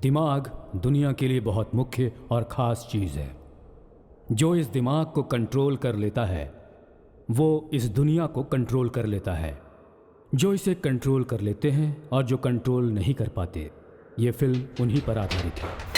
दिमाग दुनिया के लिए बहुत मुख्य और ख़ास चीज़ है। जो इस दिमाग को कंट्रोल कर लेता है वो इस दुनिया को कंट्रोल कर लेता है। जो इसे कंट्रोल कर लेते हैं और जो कंट्रोल नहीं कर पाते, ये फिल्म उन्हीं पर आधारित है।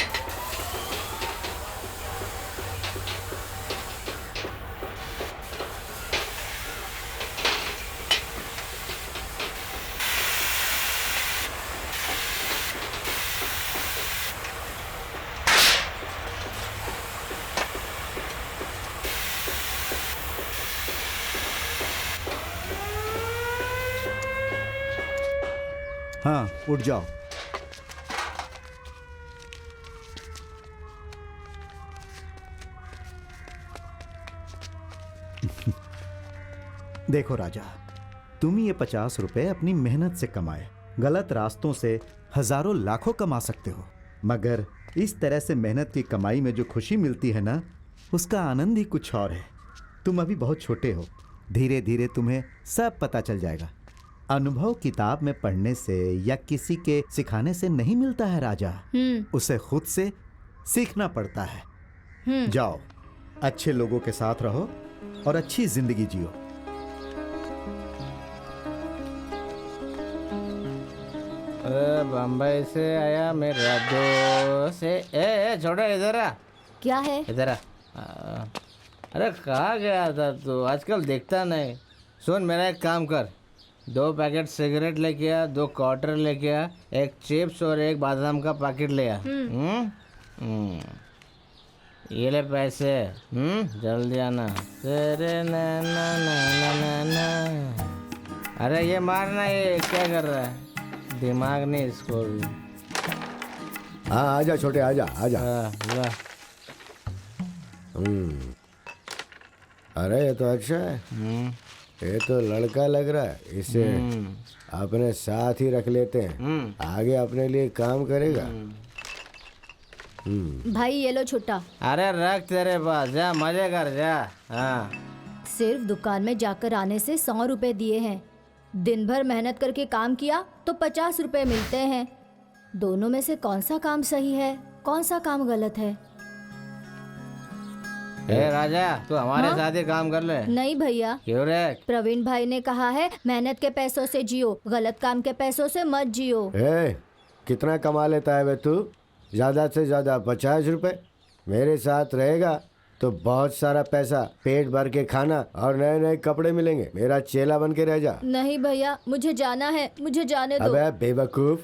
हाँ, उठ जाओ। देखो राजा, तुम ये 50 रुपए अपनी मेहनत से कमाए। गलत रास्तों से हजारों लाखों कमा सकते हो, मगर इस तरह से मेहनत की कमाई में जो खुशी मिलती है ना, उसका आनंद ही कुछ और है। तुम अभी बहुत छोटे हो, धीरे धीरे तुम्हें सब पता चल जाएगा। अनुभव किताब में पढ़ने से या किसी के सिखाने से नहीं मिलता है राजा, उसे खुद से सीखना पड़ता है। जाओ, अच्छे लोगों के साथ रहो और अच्छी जिंदगी जियो। बम्बई से आया मेरा दोस्त। ए छोटा, इधर आ। क्या है? इधर आ। अरे कहाँ गया था तू? आजकल देखता नहीं। सुन, मेरा एक काम कर, 2 पैकेट सिगरेट लेके आ, 2 क्वार्टर लेके आ, 1 चिप्स और 1 बादाम का पैकेट ले आ। ये ले पैसे। जल्दी आना। तेरे ना ना ना ना ना ना। अरे ये मारना, ये क्या कर रहा है? दिमाग नहीं इसको भी। हाँ, आजा छोटे, आजा आजा। ला। अरे ये तो अच्छा है। ये तो लड़का लग रहा है, इसे अपने साथ ही रख लेते हैं, आगे अपने लिए काम करेगा। भाई ये लो छुट्टा। अरे रख तेरे पास, जा मजे कर जा। हाँ, सिर्फ दुकान में जाकर आने से 100 रुपए दिए हैं। दिन भर मेहनत करके काम किया तो 50 रुपए मिलते हैं। दोनों में से कौन सा काम सही है, कौन सा काम गलत है? ए राजा, तू हमारे साथ ही काम कर ले। नहीं भैया। क्यों रे? प्रवीण भाई ने कहा है मेहनत के पैसों से जियो, गलत काम के पैसों से मत जियो। कितना कमा लेता है वे तू? ज़्यादा से ज़्यादा 50 रुपए। मेरे साथ रहेगा तो बहुत सारा पैसा, पेट भर के खाना और नए नए कपड़े मिलेंगे। मेरा चेला बन के रह जा। नहीं भैया, मुझे जाना है, मुझे जाने दो। अबे बेवकूफ,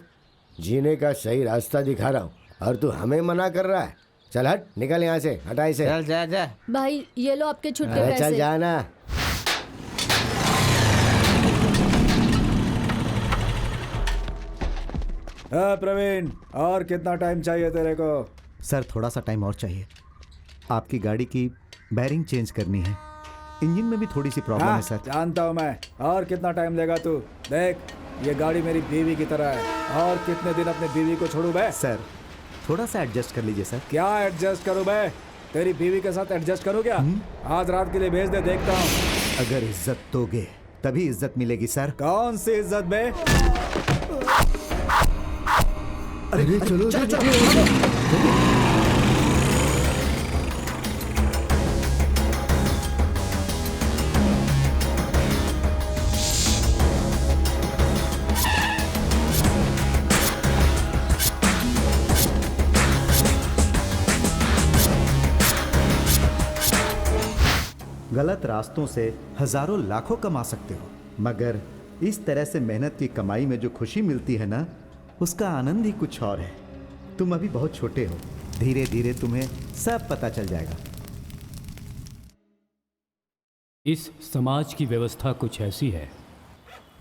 जीने का सही रास्ता दिखा रहा हूँ और तू हमें मना कर रहा है। चल हट, निकल यहाँ से, हटा इसे। चल जा जा। भाई ये लो आपके छुट्टे पैसे। चल जाना। प्रवीण, और कितना टाइम चाहिए तेरे को? सर थोड़ा सा टाइम और चाहिए। आपकी गाड़ी की बैरिंग चेंज करनी है, इंजन में भी थोड़ी सी प्रॉब्लम है सर। जानता हूँ मैं। और कितना टाइम लेगा तू? देख, ये गाड़ी मेरी बीवी की तरह है, और कितने दिन अपने बीवी को छोड़ूं बे? सर थोड़ा सा एडजस्ट कर लीजिए सर। क्या एडजस्ट करूँ बे? तेरी बीवी के साथ एडजस्ट करूँ क्या? आज रात के लिए भेज दे, देखता हूँ। अगर इज्जत दोगे तभी इज्जत मिलेगी सर। कौन सी इज्जत बे? अरे चलो चलो। गलत रास्तों से हजारों लाखों कमा सकते हो, मगर इस तरह से मेहनत की कमाई में जो खुशी मिलती है ना, उसका आनंद ही कुछ और है। तुम अभी बहुत छोटे हो, धीरे धीरे तुम्हें सब पता चल जाएगा। इस समाज की व्यवस्था कुछ ऐसी है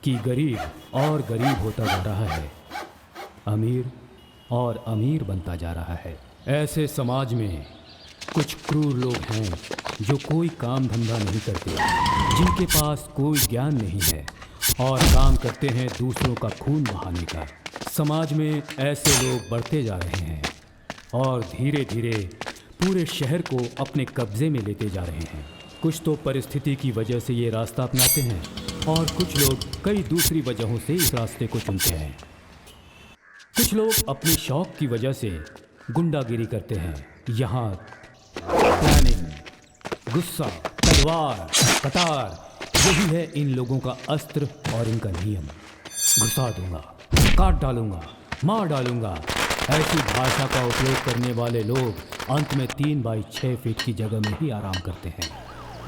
कि गरीब और गरीब होता जा रहा है, अमीर और अमीर बनता जा रहा है। ऐसे समाज में कुछ क्रूर लोग हैं जो कोई काम धंधा नहीं करते, जिनके पास कोई ज्ञान नहीं है और काम करते हैं दूसरों का खून बहाने का। समाज में ऐसे लोग बढ़ते जा रहे हैं और धीरे धीरे पूरे शहर को अपने कब्जे में लेते जा रहे हैं। कुछ तो परिस्थिति की वजह से ये रास्ता अपनाते हैं और कुछ लोग कई दूसरी वजहों से इस रास्ते को चुनते हैं। कुछ लोग अपनी शौक की वजह से गुंडागिरी करते हैं। यहाँ प्लानिंग, गुस्सा, तलवार, कतार, यही है इन लोगों का अस्त्र और इनका नियम। घुसा दूंगा, काट डालूंगा, मार डालूंगा, ऐसी भाषा का उपयोग करने वाले लोग अंत में 3 बाई 6 फीट की जगह में ही आराम करते हैं।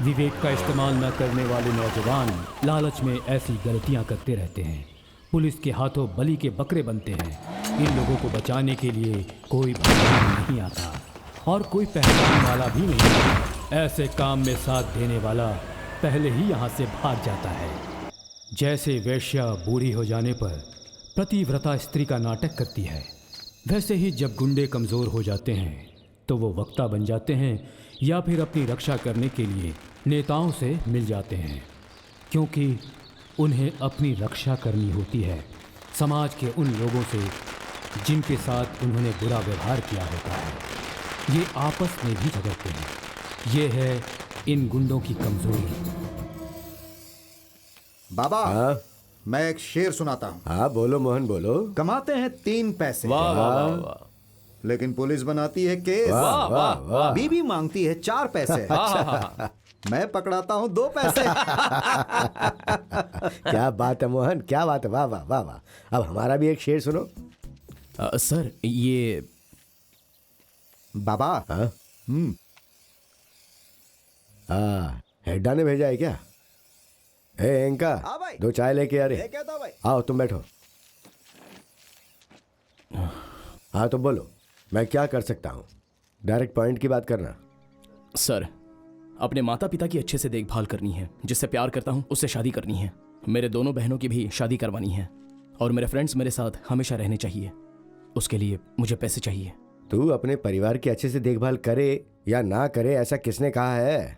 विवेक का इस्तेमाल न करने वाले नौजवान लालच में ऐसी गलतियां करते रहते हैं। पुलिस के हाथों बलि के बकरे बनते हैं। इन लोगों को बचाने के लिए कोई भगवान नहीं आता और कोई पहचान वाला भी नहीं। ऐसे काम में साथ देने वाला पहले ही यहाँ से भाग जाता है। जैसे वेश्या बूढ़ी हो जाने पर पतिव्रता स्त्री का नाटक करती है, वैसे ही जब गुंडे कमज़ोर हो जाते हैं तो वो वक्ता बन जाते हैं या फिर अपनी रक्षा करने के लिए नेताओं से मिल जाते हैं, क्योंकि उन्हें अपनी रक्षा करनी होती है समाज के उन लोगों से जिनके साथ उन्होंने बुरा व्यवहार किया होता है। ये आपस में भी झगड़ते हैं। ये है इन गुंडों की कमजोरी। बाबा, हाँ मैं एक शेर सुनाता हूँ। हाँ, बोलो मोहन बोलो। कमाते हैं 3 पैसे, वाह वाह वाह वाह, लेकिन पुलिस बनाती है केस। वाह वाह वाह। बीबी मांगती है 4 पैसे, मैं पकड़ाता हूँ 2 पैसे। क्या बात है मोहन, क्या बात है, वाह वाह वाह वाह। अब हमारा भी एक शेर सुनो। सर ये बाबा, हाँ हाँ, हेड्डा ने भेजा है क्या? ए एंका, हाँ भाई। 2 चाय लेके आ रहे। क्या था भाई? आओ तुम बैठो। हाँ तो बोलो, मैं क्या कर सकता हूँ? डायरेक्ट पॉइंट की बात करना। सर, अपने माता पिता की अच्छे से देखभाल करनी है। जिससे प्यार करता हूँ उससे शादी करनी है। मेरे दोनों बहनों की भी शादी करवानी है और मेरे फ्रेंड्स मेरे साथ हमेशा रहने चाहिए। उसके लिए मुझे पैसे चाहिए। तू अपने परिवार की अच्छे से देखभाल करे या ना करे, ऐसा किसने कहा है?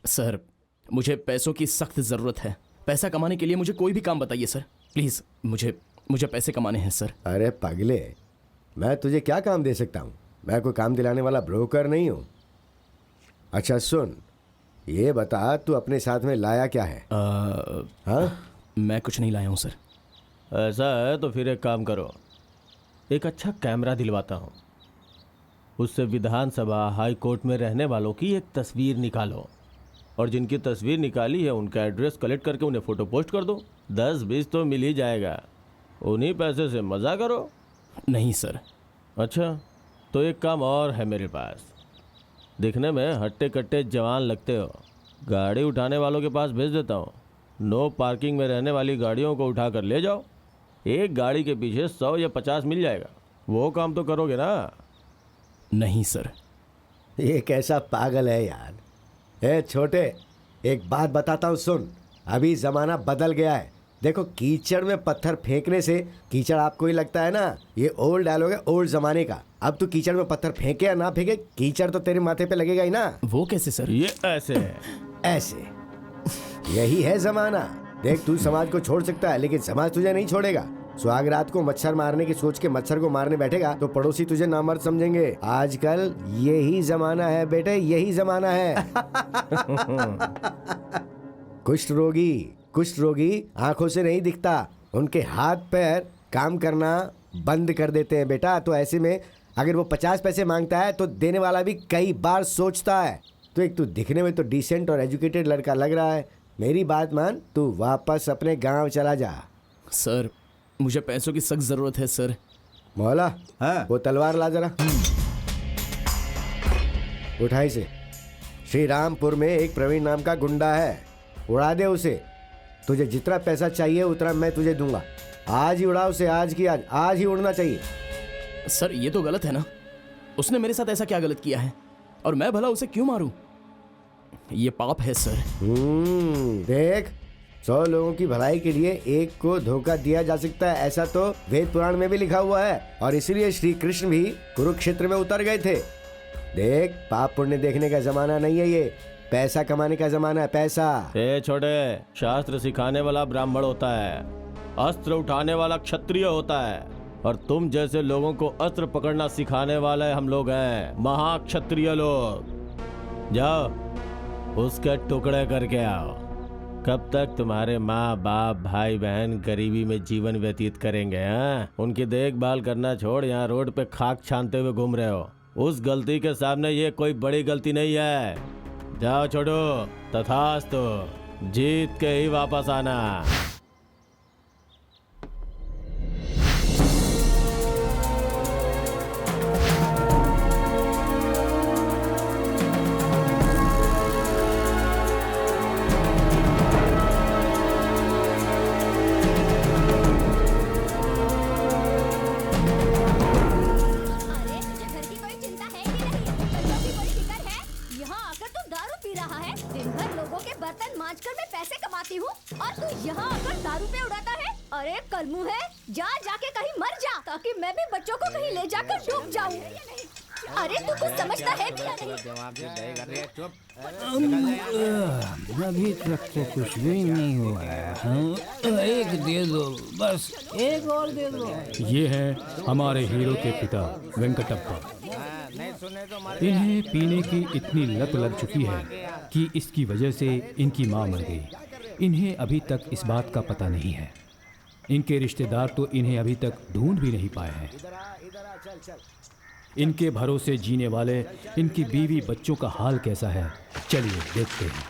सर, मुझे पैसों की सख्त ज़रूरत है। पैसा कमाने के लिए मुझे कोई भी काम बताइए सर, प्लीज़। मुझे पैसे कमाने हैं सर। अरे पगले, मैं तुझे क्या काम दे सकता हूँ? मैं कोई काम दिलाने वाला ब्रोकर नहीं हूँ। अच्छा सुन, ये बता तू अपने साथ में लाया क्या है? हाँ? मैं कुछ नहीं लाया हूँ सर। ऐसा है तो फिर एक काम करो, एक अच्छा कैमरा दिलवाता हूँ, उससे विधानसभा हाई कोर्ट में रहने वालों की एक तस्वीर निकालो और जिनकी तस्वीर निकाली है उनका एड्रेस कलेक्ट करके उन्हें फ़ोटो पोस्ट कर दो। 10-20 तो मिल ही जाएगा। उन्हीं पैसे से मज़ा करो। नहीं सर। अच्छा, तो एक काम और है मेरे पास। दिखने में हट्टे कट्टे जवान लगते हो, गाड़ी उठाने वालों के पास भेज देता हूँ। नो पार्किंग में रहने वाली गाड़ियों को उठा कर ले जाओ। एक गाड़ी के पीछे 100 या 50 मिल जाएगा। वो काम तो करोगे ना? नहीं सर। ये कैसा पागल है यार। ए छोटे, एक बात बताता हूँ सुन। अभी ज़माना बदल गया है। देखो, कीचड़ में पत्थर फेंकने से, कीचड़ आपको ही लगता है ना, ये ओल्ड डायलॉग है ओल्ड ज़माने का। अब तू कीचड़ में पत्थर फेंके या ना फेंके, कीचड़ तो तेरे माथे पे लगेगा ही ना। वो कैसे सर? ये ऐसे है। ऐसे यही है ज़माना। देख, तू समाज को छोड़ सकता है लेकिन समाज तुझे नहीं छोड़ेगा। सुहाग रात को मच्छर मारने की सोच के मच्छर को मारने बैठेगा तो पड़ोसी तुझे नामर्द समझेंगे। आजकल यही ज़माना है बेटे, यही ज़माना है। कुष्ठ रोगी आंखों से नहीं दिखता, उनके हाथ पैर काम करना बंद कर देते हैं बेटा। तो ऐसे में अगर वो 50 पैसे मांगता है तो देने वाला भी कई बार सोचता है। तो एक तू दिखने में तो डिसेंट और एजुकेटेड लड़का लग रहा है। मेरी बात मान, तू वापस अपने गांव चला जा। सर, मुझे पैसों की सख्त ज़रूरत है सर। मौला, हाँ? वो तलवार ला जरा। उठाई से। श्री रामपुर में एक प्रवीण नाम का गुंडा है, उड़ा दे उसे। तुझे जितना पैसा चाहिए उतना मैं तुझे दूंगा। आज ही उड़ा उसे, आज की आज ही उड़ना चाहिए। सर, ये तो गलत है ना। उसने मेरे साथ ऐसा क्या गलत किया है और मैं भला उसे क्यों मारूं? ये पाप है सर। देख, 100 लोगों की भलाई के लिए एक को धोखा दिया जा सकता है, ऐसा तो वेद पुराण में भी लिखा हुआ है। और इसीलिए श्री कृष्ण भी कुरुक्षेत्र में उतर गए थे। देख, पाप पुण्य देखने का जमाना नहीं है, ये पैसा कमाने का जमाना है, पैसा। ए छोटे, शास्त्र सिखाने वाला ब्राह्मण होता है, अस्त्र उठाने वाला क्षत्रिय होता है, और तुम जैसे लोगों को अस्त्र पकड़ना सिखाने वाले हम लोग हैं, महाक्षत्रिय लोग। जाओ, उसके टुकड़े करके आओ। कब तक तुम्हारे माँ बाप भाई बहन गरीबी में जीवन व्यतीत करेंगे? हाँ, उनकी देखभाल करना छोड़ यहाँ रोड पे खाक छानते हुए घूम रहे हो। उस गलती के सामने ये कोई बड़ी गलती नहीं है। जाओ छोड़ो, तथास्तु, जीत के ही वापस आना। अभी तक तो कुछ भी नहीं हुआ है। हाँ, एक दे दो, बस एक और दे दो। ये है हमारे हीरो के पिता वेंकटप्पा। इन्हें पीने की इतनी लत लग चुकी है कि इसकी वजह से इनकी माँ मर गई। इन्हें अभी तक इस बात का पता नहीं है। इनके रिश्तेदार तो इन्हें अभी तक ढूंढ भी नहीं पाए हैं। इनके भरोसे जीने वाले इनकी बीवी बच्चों का हाल कैसा है, चलिए देखते हैं।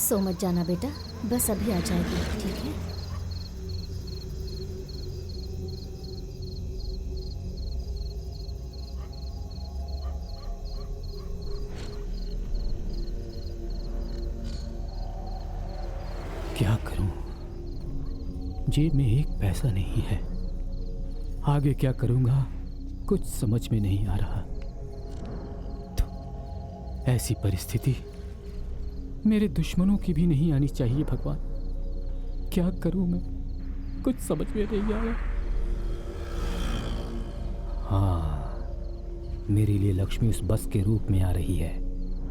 सो मत जाना बेटा, बस अभी आ जाएगी, ठीक है? क्या करूं? जेब में एक पैसा नहीं है। आगे क्या करूंगा कुछ समझ में नहीं आ रहा। तो ऐसी परिस्थिति मेरे दुश्मनों की भी नहीं आनी चाहिए। भगवान क्या करूं मैं, कुछ समझ में नहीं आ रहा। हाँ, मेरे लिए लक्ष्मी उस बस के रूप में आ रही है।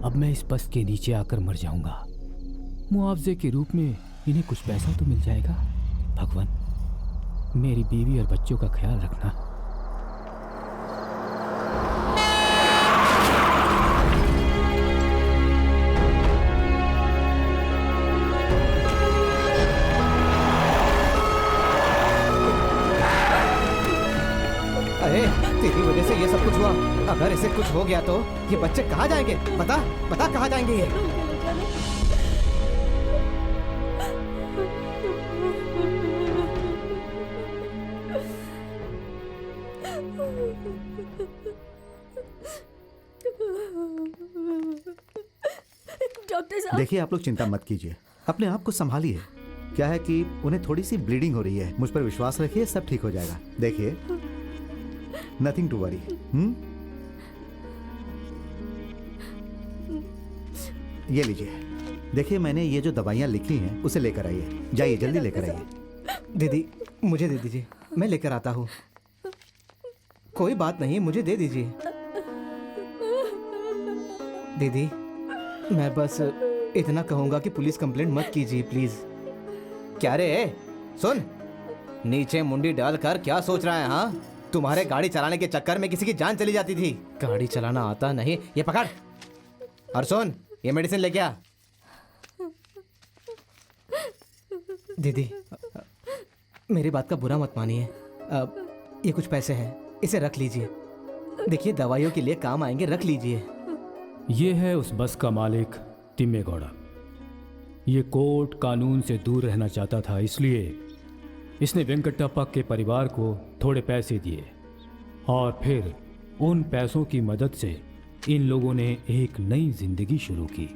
अब मैं इस बस के नीचे आकर मर जाऊंगा। मुआवजे के रूप में इन्हें कुछ पैसा तो मिल जाएगा। भगवान, मेरी बीवी और बच्चों का ख्याल रखना। अरे तेरी वजह से ये सब कुछ हुआ। अगर इसे कुछ हो गया तो ये बच्चे कहाँ जाएंगे? बता बता, कहाँ जाएंगे ये? डॉक्टर साहब, देखिए, आप लोग चिंता मत कीजिए, अपने आप को संभालिए। क्या है कि उन्हें थोड़ी सी ब्लीडिंग हो रही है। मुझ पर विश्वास रखिए, सब ठीक हो जाएगा। देखिए, नथिंग टू वरी। ये लीजिए। देखिए, मैंने ये जो दवाइयाँ लिखी हैं उसे लेकर आइए। जाइए, जल्दी लेकर आइए। दीदी, मुझे दे दीजिए, मैं लेकर आता हूँ। कोई बात नहीं, मुझे दे दीजिए। दीदी, मैं बस इतना कहूँगा कि पुलिस कंप्लेंट मत कीजिए प्लीज। क्या रे, सुन, नीचे मुंडी डालकर क्या सोच रहा है? हाँ, तुम्हारे गाड़ी चलाने के चक्कर में किसी की जान चली जाती थी। गाड़ी चलाना आता नहीं, ये पकड़। और सुन, ये मेडिसिन लेके आ। दीदी, मेरी बात का बुरा मत मानिए। ये कुछ पैसे हैं, इसे रख लीजिए। देखिए, दवाइयों के लिए काम आएंगे, रख लीजिए। ये है उस बस का मालिक तिम्मेगौड़ा। ये कोर्ट कानून से दूर रहना चाहता था, इसलिए इसने वेंकटप्पा के परिवार को थोड़े पैसे दिए और फिर उन पैसों की मदद से इन लोगों ने एक नई जिंदगी शुरू की।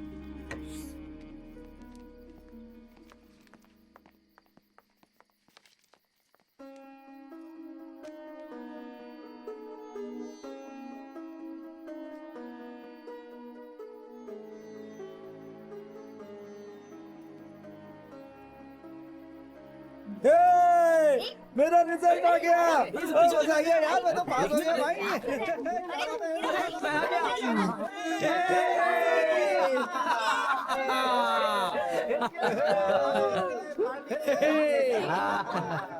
मेरा रिजल्ट आ गया। आ गया यार, मैं तो पास हो गया भाई।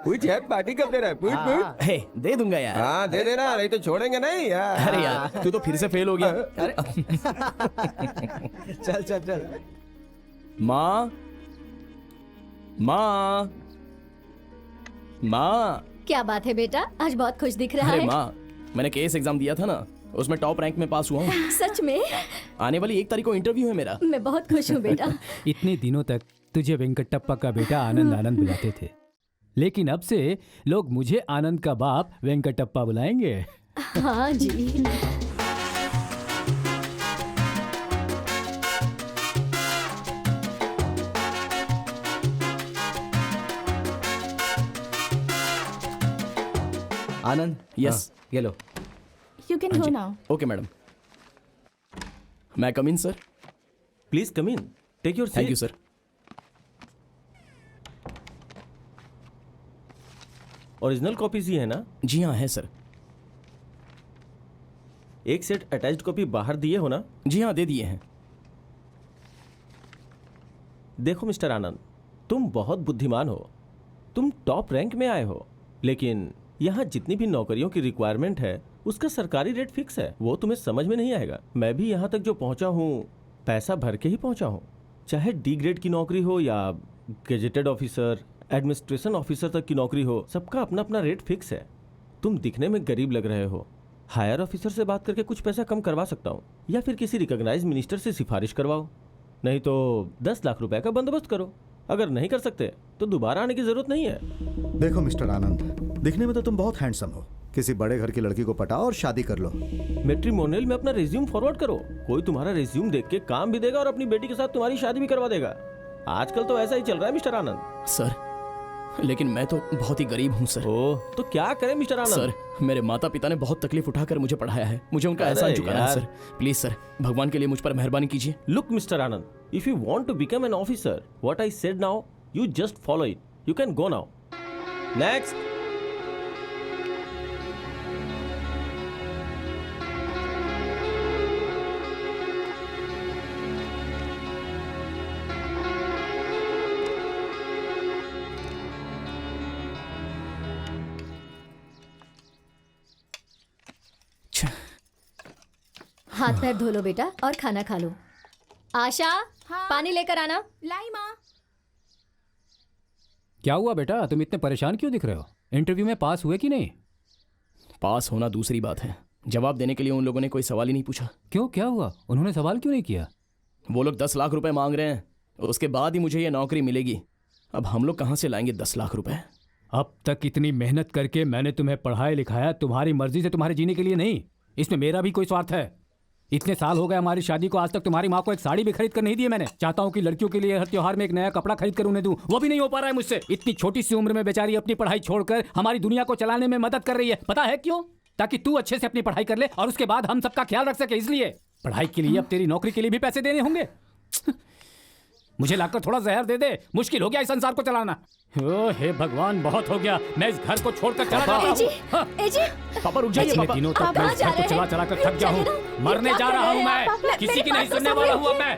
पूछ यार, पार्टी कब दे रहा है? पूछ पूछ। हे, दे दूंगा यार। हाँ दे देना, नहीं तो छोड़ेंगे नहीं यार। अरे यार, तू तो फिर से फेल हो गया। अरे चल चल चल। माँ, माँ, माँ। क्या बात है बेटा, आज बहुत खुश दिख रहा अरे है। माँ, मैंने केस एग्जाम दिया था ना, उसमें टॉप रैंक में पास हुआ हूँ। सच में? आने वाली 1 तारीख को इंटरव्यू है मेरा। मैं बहुत खुश हूँ बेटा। इतने दिनों तक तुझे वेंकटप्पा का बेटा आनंद आनंद बुलाते थे, लेकिन अब से लोग मुझे आनंद का बाप वेंकटप्पा बुलाएंगे। हाँ जी। आनंद, यस। ये लो। You can go now. Okay madam. मैं come in sir? Please come in, take your thank you sir. Original copies ही है ना? जी हाँ, है सर। एक सेट अटैच्ड कॉपी बाहर दिए हो ना? जी हाँ, दे दिए हैं। देखो मिस्टर आनंद, तुम बहुत बुद्धिमान हो, तुम टॉप रैंक में आए हो, लेकिन यहाँ जितनी भी नौकरियों की रिक्वायरमेंट है उसका सरकारी रेट फिक्स है, वो तुम्हें समझ में नहीं आएगा। मैं भी यहाँ तक जो पहुँचा हूँ पैसा भर के ही पहुँचा हूँ। चाहे डी ग्रेड की नौकरी हो या गेजेटेड ऑफिसर, एडमिनिस्ट्रेशन ऑफिसर तक की नौकरी हो, सबका अपना अपना रेट फिक्स है। तुम दिखने में गरीब लग रहे हो, हायर ऑफिसर से बात करके कुछ पैसा कम करवा सकता हूँ, या फिर किसी रिकॉग्नाइज्ड मिनिस्टर से सिफारिश करवाओ, नहीं तो 10 लाख रुपए का बंदोबस्त करो। अगर नहीं कर सकते तो दोबारा आने की जरूरत नहीं है। देखो मिस्टर आनंद, दिखने में तो तुम बहुत हैंडसम हो, किसी बड़े घर की लड़की को पटाओ और शादी कर लो। मैट्रिमोनियल में अपना रिज्यूम फॉरवर्ड करो, कोई तुम्हारा रिज्यूम देख के काम भी देगा और अपनी बेटी के साथ तुम्हारी शादी भी करवा देगा। आजकल तो ऐसा ही चल रहा है मिस्टर आनंद। सर, लेकिन मैं तो बहुत ही गरीब हूँ सर। ओह, तो क्या करें मिस्टर आनंद? सर, मेरे माता पिता ने बहुत तकलीफ उठाकर मुझे पढ़ाया है, मुझे उनका एहसान चुकाना है यार। सर। प्लीज सर, भगवान के लिए मुझ पर मेहरबानी कीजिए। Look, Mr. Anand, if you want to become an officer, what I said now, you just follow it. You can go now. Next. हाथ पैर धो लो बेटा और खाना खा लो। आशा, हाँ? पानी लेकर आना। लाई माँ। क्या हुआ बेटा, तुम इतने परेशान क्यों दिख रहे हो? इंटरव्यू में पास हुए कि नहीं? पास होना दूसरी बात है, जवाब देने के लिए उन लोगों ने कोई सवाल ही नहीं पूछा। क्यों, क्या हुआ? उन्होंने सवाल क्यों नहीं किया? वो लोग 10 लाख रुपए मांग रहे हैं, उसके बाद ही मुझे ये नौकरी मिलेगी। अब हम लोग कहाँ से लाएंगे 10 लाख रुपए? अब तक इतनी मेहनत करके मैंने तुम्हें पढ़ाया लिखाया तुम्हारी मर्जी से, तुम्हारे जीने के लिए नहीं। इसमें मेरा भी कोई स्वार्थ है। इतने साल हो गए हमारी शादी को, आज तक तुम्हारी माँ को एक साड़ी भी खरीद कर नहीं दी है मैंने। चाहता हूँ कि लड़कियों के लिए हर त्योहार में एक नया कपड़ा खरीद कर उन्हें दूं, वो भी नहीं हो पा रहा है मुझसे। इतनी छोटी सी उम्र में बेचारी अपनी पढ़ाई छोड़कर हमारी दुनिया को चलाने में मदद कर रही है। पता है क्यों? ताकि तू अच्छे से अपनी पढ़ाई कर ले और उसके बाद हम सबका ख्याल रख सके। इसलिए पढ़ाई के लिए अब तेरी नौकरी के लिए भी पैसे देने होंगे। मुझे लाकर थोड़ा जहर दे दे, मुश्किल हो गया इस संसार को चलाना। ओ हे भगवान, बहुत हो गया, मैं इस घर को छोड़कर चला जाता हूँ। हाँ। पापा रुक जाइए पापा। दिनों तक मैं इस घर को चला चला कर थक गया हूँ, मरने जा रहा हूँ मैं, किसी की नहीं सुनने वाला हूँ अब मैं।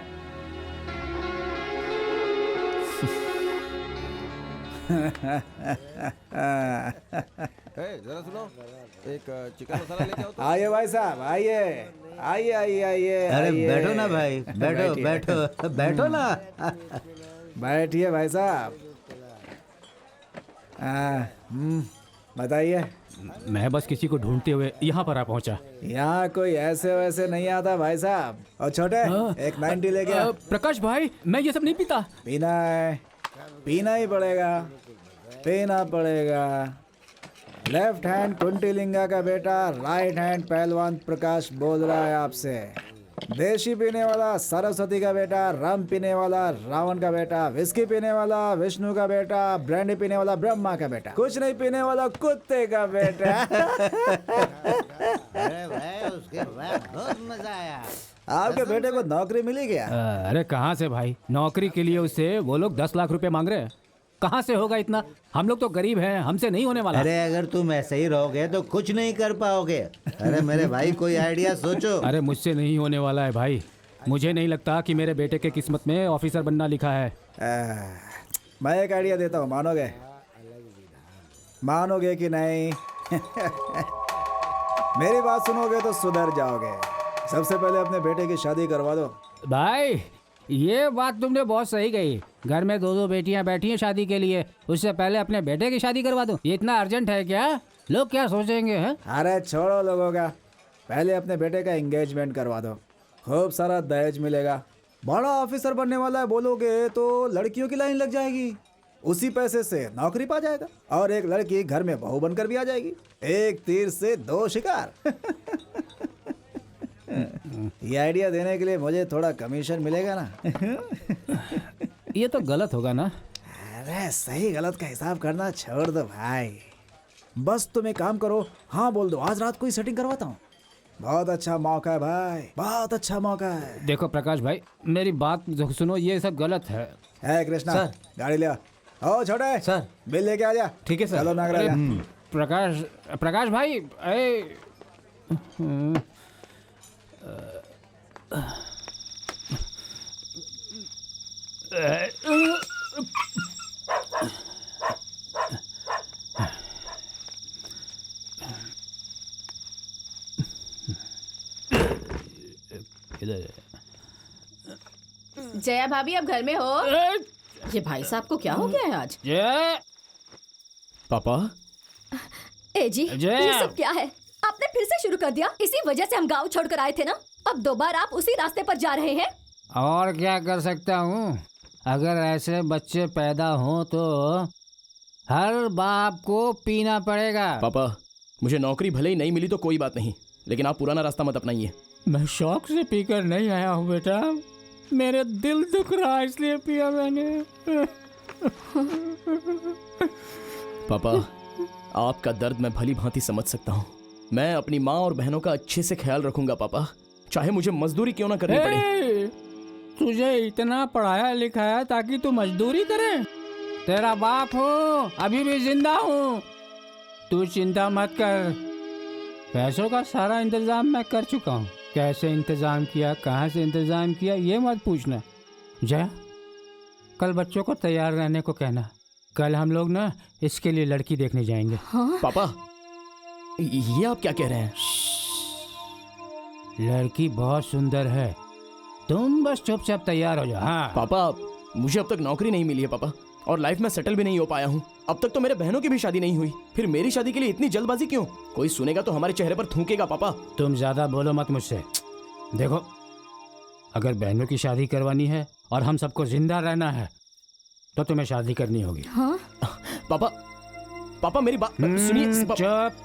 जरा सुनो, एक चिकन मसाला लेके आओ तो। आइए भाई साहब, आइए आइए आइए आइए। अरे आइए। बैठो ना भाई, बैठो बैठो बैठो ना। बैठिए भाई साहब। बताइए। मैं बस किसी को ढूंढते हुए यहाँ पर आ पहुँचा। यहाँ कोई ऐसे वैसे नहीं आता भाई साहब। और छोटे, एक 90 लेके आ। प्रकाश भाई, मैं ये सब नहीं पीता। पीना है, पीना ही पड़ेगा, पीना पड़ेगा। लेफ्ट हैंड कुंटीलिंगा का बेटा, राइट हैंड पहलवान प्रकाश बोल रहा है आपसे। देशी पीने वाला सरस्वती का बेटा, रम पीने वाला रावण का बेटा, विस्की पीने वाला विष्णु का बेटा, ब्रांडी पीने वाला ब्रह्मा का बेटा, कुछ नहीं पीने वाला कुत्ते का बेटा। अरे भाई, उसके बाद बहुत मजा आया। आपके बेटे को नौकरी मिली क्या? अरे कहाँ से भाई, नौकरी के लिए उससे वो लोग 10 लाख रुपए मांग रहे हैं। कहाँ से होगा इतना? हम लोग तो गरीब हैं, हमसे नहीं होने वाला। अरे अगर तुम ऐसे ही रहोगे तो कुछ नहीं कर पाओगे। अरे मेरे भाई, कोई आइडिया सोचो। अरे मुझसे नहीं होने वाला है भाई, मुझे नहीं लगता कि मेरे बेटे के किस्मत में ऑफिसर बनना लिखा है। मैं एक आइडिया देता हूँ, मानोगे? मानोगे कि नहीं? मेरी बात सुनोगे तो सुधर जाओगे। सबसे पहले अपने बेटे की शादी करवा दो। भाई ये बात तुमने बहुत सही कही। घर में 2-2 बेटियां बैठी हैं शादी के लिए, उससे पहले अपने बेटे की शादी करवा दो। ये इतना अर्जेंट है क्या? लोग क्या सोचेंगे हैं? अरे छोड़ो लोगों का, पहले अपने बेटे का एंगेजमेंट करवा दो। खूब सारा दहेज मिलेगा। बड़ा ऑफिसर बनने वाला है बोलोगे तो लड़कियों की लाइन लग जाएगी। उसी पैसे से नौकरी पा जाएगा और एक लड़की घर में बहू बनकर भी आ जाएगी। एक तीर से 2 शिकार। ये आइडिया देने के लिए मुझे थोड़ा कमीशन मिलेगा ना? ये तो गलत होगा ना? अरे सही गलत का हिसाब करना छोड़ दो भाई। बस तुम एक काम करो, हाँ बोल दो, आज रात को ही सेटिंग करवाता हूँ। बहुत अच्छा मौका है भाई, बहुत अच्छा मौका है। देखो प्रकाश भाई, मेरी बात सुनो, ये सब गलत है। कृष्णा सर, गाड़ी ले आओ। छोटे सर, बिल लेके आ जा। ठीक है सर। चलो नागराज। प्रकाश भाई, जया भाभी, अब घर में हो? ये भाई साहब को क्या हो गया है आज? पापा। ए जी, ये सब क्या है? आपने फिर से शुरू कर दिया। इसी वजह से हम गांव छोड़कर आए थे ना। अब दोबारा आप उसी रास्ते पर जा रहे हैं। और क्या कर सकता हूँ? अगर ऐसे बच्चे पैदा हों तो हर बाप को पीना पड़ेगा। पापा, मुझे नौकरी भले ही नहीं मिली तो कोई बात नहीं, लेकिन आप पुराना रास्ता मत अपनाइए। मैं शौक से पीकर नहीं आया हूँ बेटा, मेरे दिल दुख रहा इसलिए पिया मैंने। पापा, आपका दर्द मैं भली भांति समझ सकता हूँ। मैं अपनी माँ और बहनों का अच्छे से ख्याल रखूंगा पापा, चाहे मुझे मजदूरी क्यों ना करनी पड़े। तुझे इतना पढ़ाया लिखाया ताकि तू मजदूरी करे? तेरा बाप हूँ, अभी भी जिंदा हूँ। तू चिंता मत कर, पैसों का सारा इंतजाम मैं कर चुका हूँ। कैसे इंतजाम किया, कहाँ से इंतजाम किया, ये मत पूछना। जया, कल बच्चों को तैयार रहने को कहना। कल हम लोग ना इसके लिए लड़की देखने जाएंगे। हाँ? पापा, ये आप क्या कह रहे हैं? लड़की बहुत सुंदर है, तुम बस चुपचाप तैयार हो जाओ। हाँ पापा, मुझे अब तक नौकरी नहीं मिली है पापा, और लाइफ में सेटल भी नहीं हो पाया हूँ। अब तक तो मेरे बहनों की भी शादी नहीं हुई, फिर मेरी शादी के लिए इतनी जल्दबाजी क्यों? कोई सुनेगा तो हमारे चेहरे पर थूकेगा पापा। तुम ज्यादा बोलो मत मुझसे। देखो, अगर बहनों की शादी करवानी है और हम सबको जिंदा रहना है तो तुम्हें शादी करनी होगी। हाँ? पापा, पापा मेरी बात सुनिए। चुप।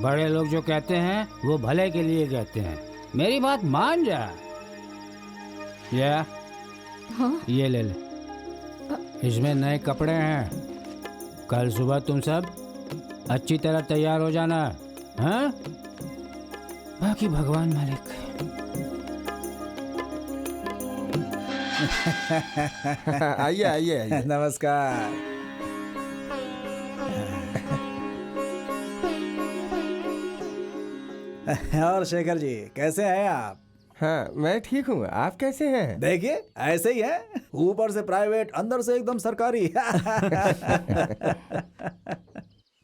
बड़े लोग जो कहते हैं वो भले के लिए कहते हैं, मेरी बात मान जा। हाँ? ये ले ले, इसमें नए कपड़े हैं। कल सुबह तुम सब अच्छी तरह तैयार हो जाना। हाँ? बाकी भगवान मालिक। आइए आइए आइए। नमस्कार। और शेखर जी कैसे हैं आप? हाँ मैं ठीक हूँ, आप कैसे हैं? देखिए ऐसे ही है, ऊपर से प्राइवेट अंदर से एकदम सरकारी।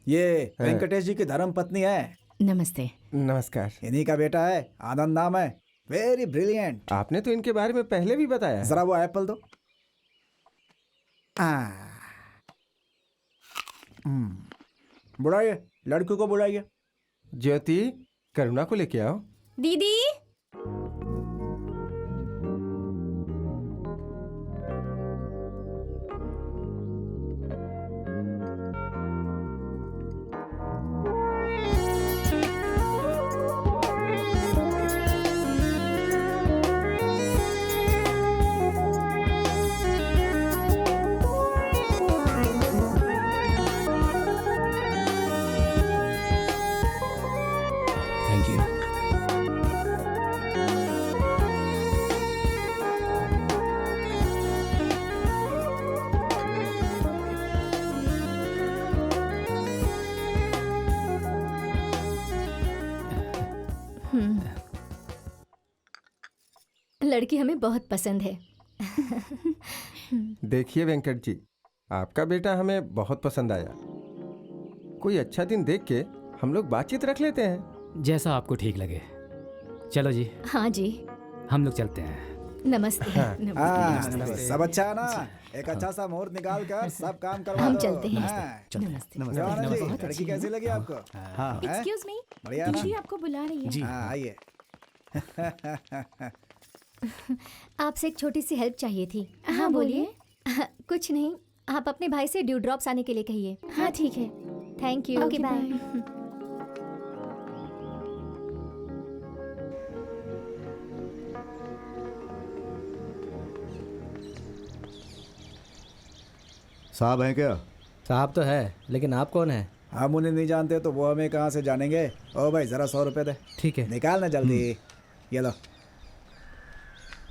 ये वेंकटेश जी की धर्म पत्नी है। नमस्ते। नमस्कार। इन्हीं का बेटा है, आनंद नाम है, वेरी ब्रिलियंट। आपने तो इनके बारे में पहले भी बताया। जरा वो एप्पल दो। बुलाइए, लड़की को बुलाइए। ज्योति, करुणा को लेके आओ। दीदी। Thank you. लड़की हमें बहुत पसंद है। देखिए वेंकट जी, आपका बेटा हमें बहुत पसंद आया। कोई अच्छा दिन देख के हम लोग बातचीत रख लेते हैं। जैसा आपको ठीक लगे। चलो जी, हाँ जी, हम लोग चलते हैं। नमस्ते। नमस्ते। सब अच्छा है ना? एक अच्छा सा मुहूर्त निकाल कर सब काम करवा हम दो। चलते हैं। हाँ। नमस्ते। जवाना जी, लड़की कैसी लगी आपको? हाँ एक्सक्यूज मी, बढ़िया ना? दीदी आपको बुला रही है। हाँ आइए। आपसे एक छोटी सी हेल्प चाहिए थी। हाँ बोलिए। कुछ नहीं, आप अपने भाई से ड्यू ड्रॉप्स आने के लिए कहिए। हाँ ठीक है, थैंक यू। Okay, bye. साहब हैं क्या? साहब तो है, लेकिन आप कौन है? हम उन्हें नहीं जानते तो वो हमें कहाँ से जानेंगे? ओ भाई जरा 100 रुपए दे। ठीक है। निकाल ना जल्दी। ये लो।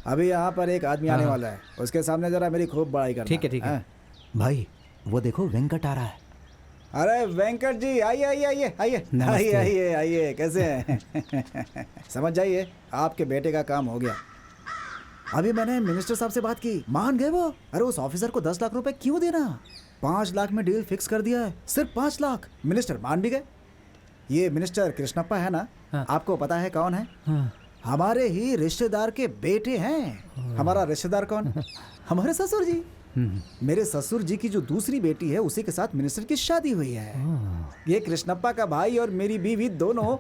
अभी यहाँ पर एक आदमी आने वाला है, उसके सामने जरा मेरी खूब बड़ाई करना। ठीक है, ठीक है। हाँ? भाई वो देखो वेंकट आ रहा है। अरे वेंकट जी आइए आइए आइए आइए आइए आइए आइए। कैसे हैं? समझ जाइए, आपके बेटे का काम हो गया। अभी मैंने मिनिस्टर साहब से बात की, मान गए वो। अरे उस ऑफिसर को 10 लाख रुपए क्यों देना? 5 लाख में डील फिक्स कर दिया है, सिर्फ 5 लाख। मिनिस्टर मान भी गए। ये मिनिस्टर कृष्णप्पा है ना? आपको पता है कौन है? हमारे ही रिश्तेदार के बेटे हैं। हमारा रिश्तेदार कौन? हमारे ससुर जी। मेरे ससुर जी की जो दूसरी बेटी है उसी के साथ मिनिस्टर की शादी हुई है। ये कृष्णप्पा का भाई और मेरी बीवी दोनों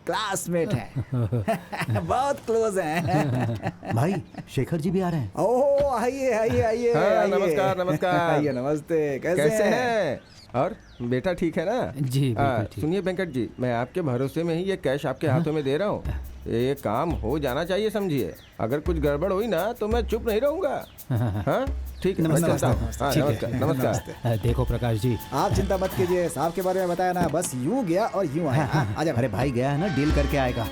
क्लासमेट हैं। बहुत क्लोज हैं। भाई शेखर जी भी आ रहे हैं। ओह आइए आइए आइए। हाँ, आइए। नमस्कार, नमस्कार। आइए, नमस्ते। कैसे हैं? और बेटा ठीक है ना? जी बिल्कुल ठीक। सुनिए वेंकट जी, मैं आपके भरोसे में ही ये कैश आपके हाथों में दे रहा हूँ। ये काम हो जाना चाहिए, समझिए। अगर कुछ गड़बड़ हुई ना तो मैं चुप नहीं रहूंगा। हाँ ठीक है, मैं चलता हूँ। हाँ, नमस्कार नमस्कार। देखो प्रकाश जी, आप चिंता मत कीजिए, साहब के बारे में बताया ना, बस यूं गया और यूं आया। आजा। अरे भाई गया है ना, डील करके आएगा।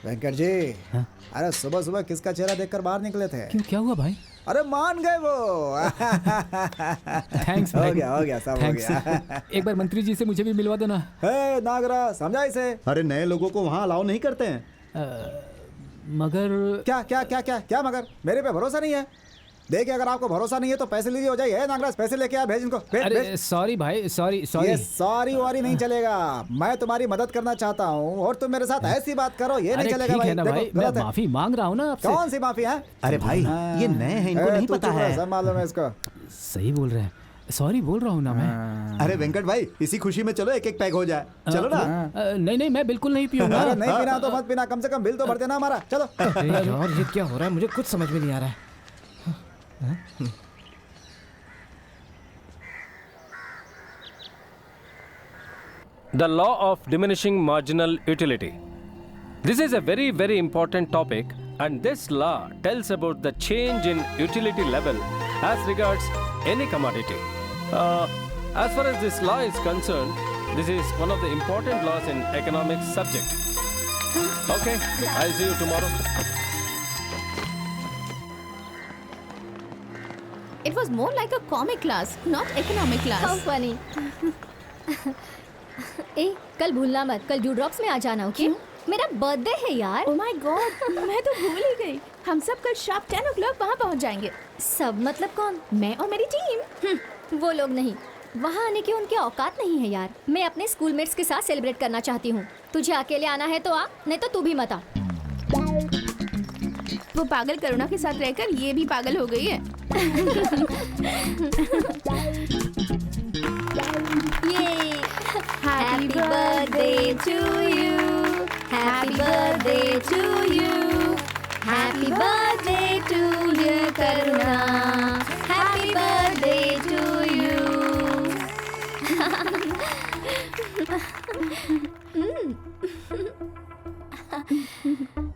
वेंकट जी, अरे सुबह सुबह किसका चेहरा देखकर बाहर निकले थे? क्यों, क्या हुआ भाई? अरे मान गए वो। थैंक्स हो भाई। गया सब हो गया। एक बार मंत्री जी से मुझे भी मिलवा दो ना। हे नागरा, समझा इसे? अरे नए लोगों को वहाँ अलाउ नहीं करते हैं। मगर क्या क्या क्या क्या क्या मगर? मेरे पे भरोसा नहीं है? देखिए, अगर आपको भरोसा नहीं है तो पैसे लीजिए, हो जाइए। हे नागराज, पैसे लेके आ, भेज इनको, भेज अरे भेज। सॉरी भाई, सॉरी ये सॉरी वारी नहीं चलेगा। मैं तुम्हारी मदद करना चाहता हूँ और तुम मेरे साथ ऐसी बात करो, ये नहीं चलेगा ठीक है ना देखो, भाई, मैं गलत है। माफी मांग रहा हूँ ना आपसे। कौन सी माफी है? अरे भाई, ये नए हैं, इनको नहीं तू पता चुप रह, है। सब मालूम है इसको। सही बोल रहे हैं, सॉरी बोल रहा हूँ ना मैं। अरे वेंकट भाई, इसी खुशी में चलो एक एक पैक हो जाए। चलो ना। नहीं नहीं, मैं बिल्कुल नहीं पीऊंगा। अरे नहीं पीना तो मत पीना, कम से कम बिल तो भर देना हमारा। चलो। यार ये क्या हो रहा है, मुझे कुछ समझ में नहीं आ रहा है। The law of diminishing marginal utility. This is a very, very important topic, and this law tells about the change in utility level as regards any commodity. As far as this law is concerned, this is one of the important laws in economics subject. Okay, I'll see you tomorrow. It was more like a comic class, not economic class. How funny. ए, कल भूलना मत, कल due drops में आ जाना, okay? मेरा birthday है यार। Oh my God, मैं तो भूल ही गई। हम सब कल शार्प 10 o'clock वहाँ पहुँच जाएंगे। सब मतलब कौन? मैं और मेरी टीम। वो लोग नहीं, वहाँ आने की उनकी औकात नहीं है यार। मैं अपने स्कूलमेट्स के साथ सेलिब्रेट करना चाहती हूँ। तुझे अकेले आना है तो आ, नहीं तो तू भी मत आ। वो पागल करुणा के साथ रहकर ये भी पागल हो गई है। ये happy birthday to you, happy birthday to you, happy birthday to dear Karuna, happy birthday to you.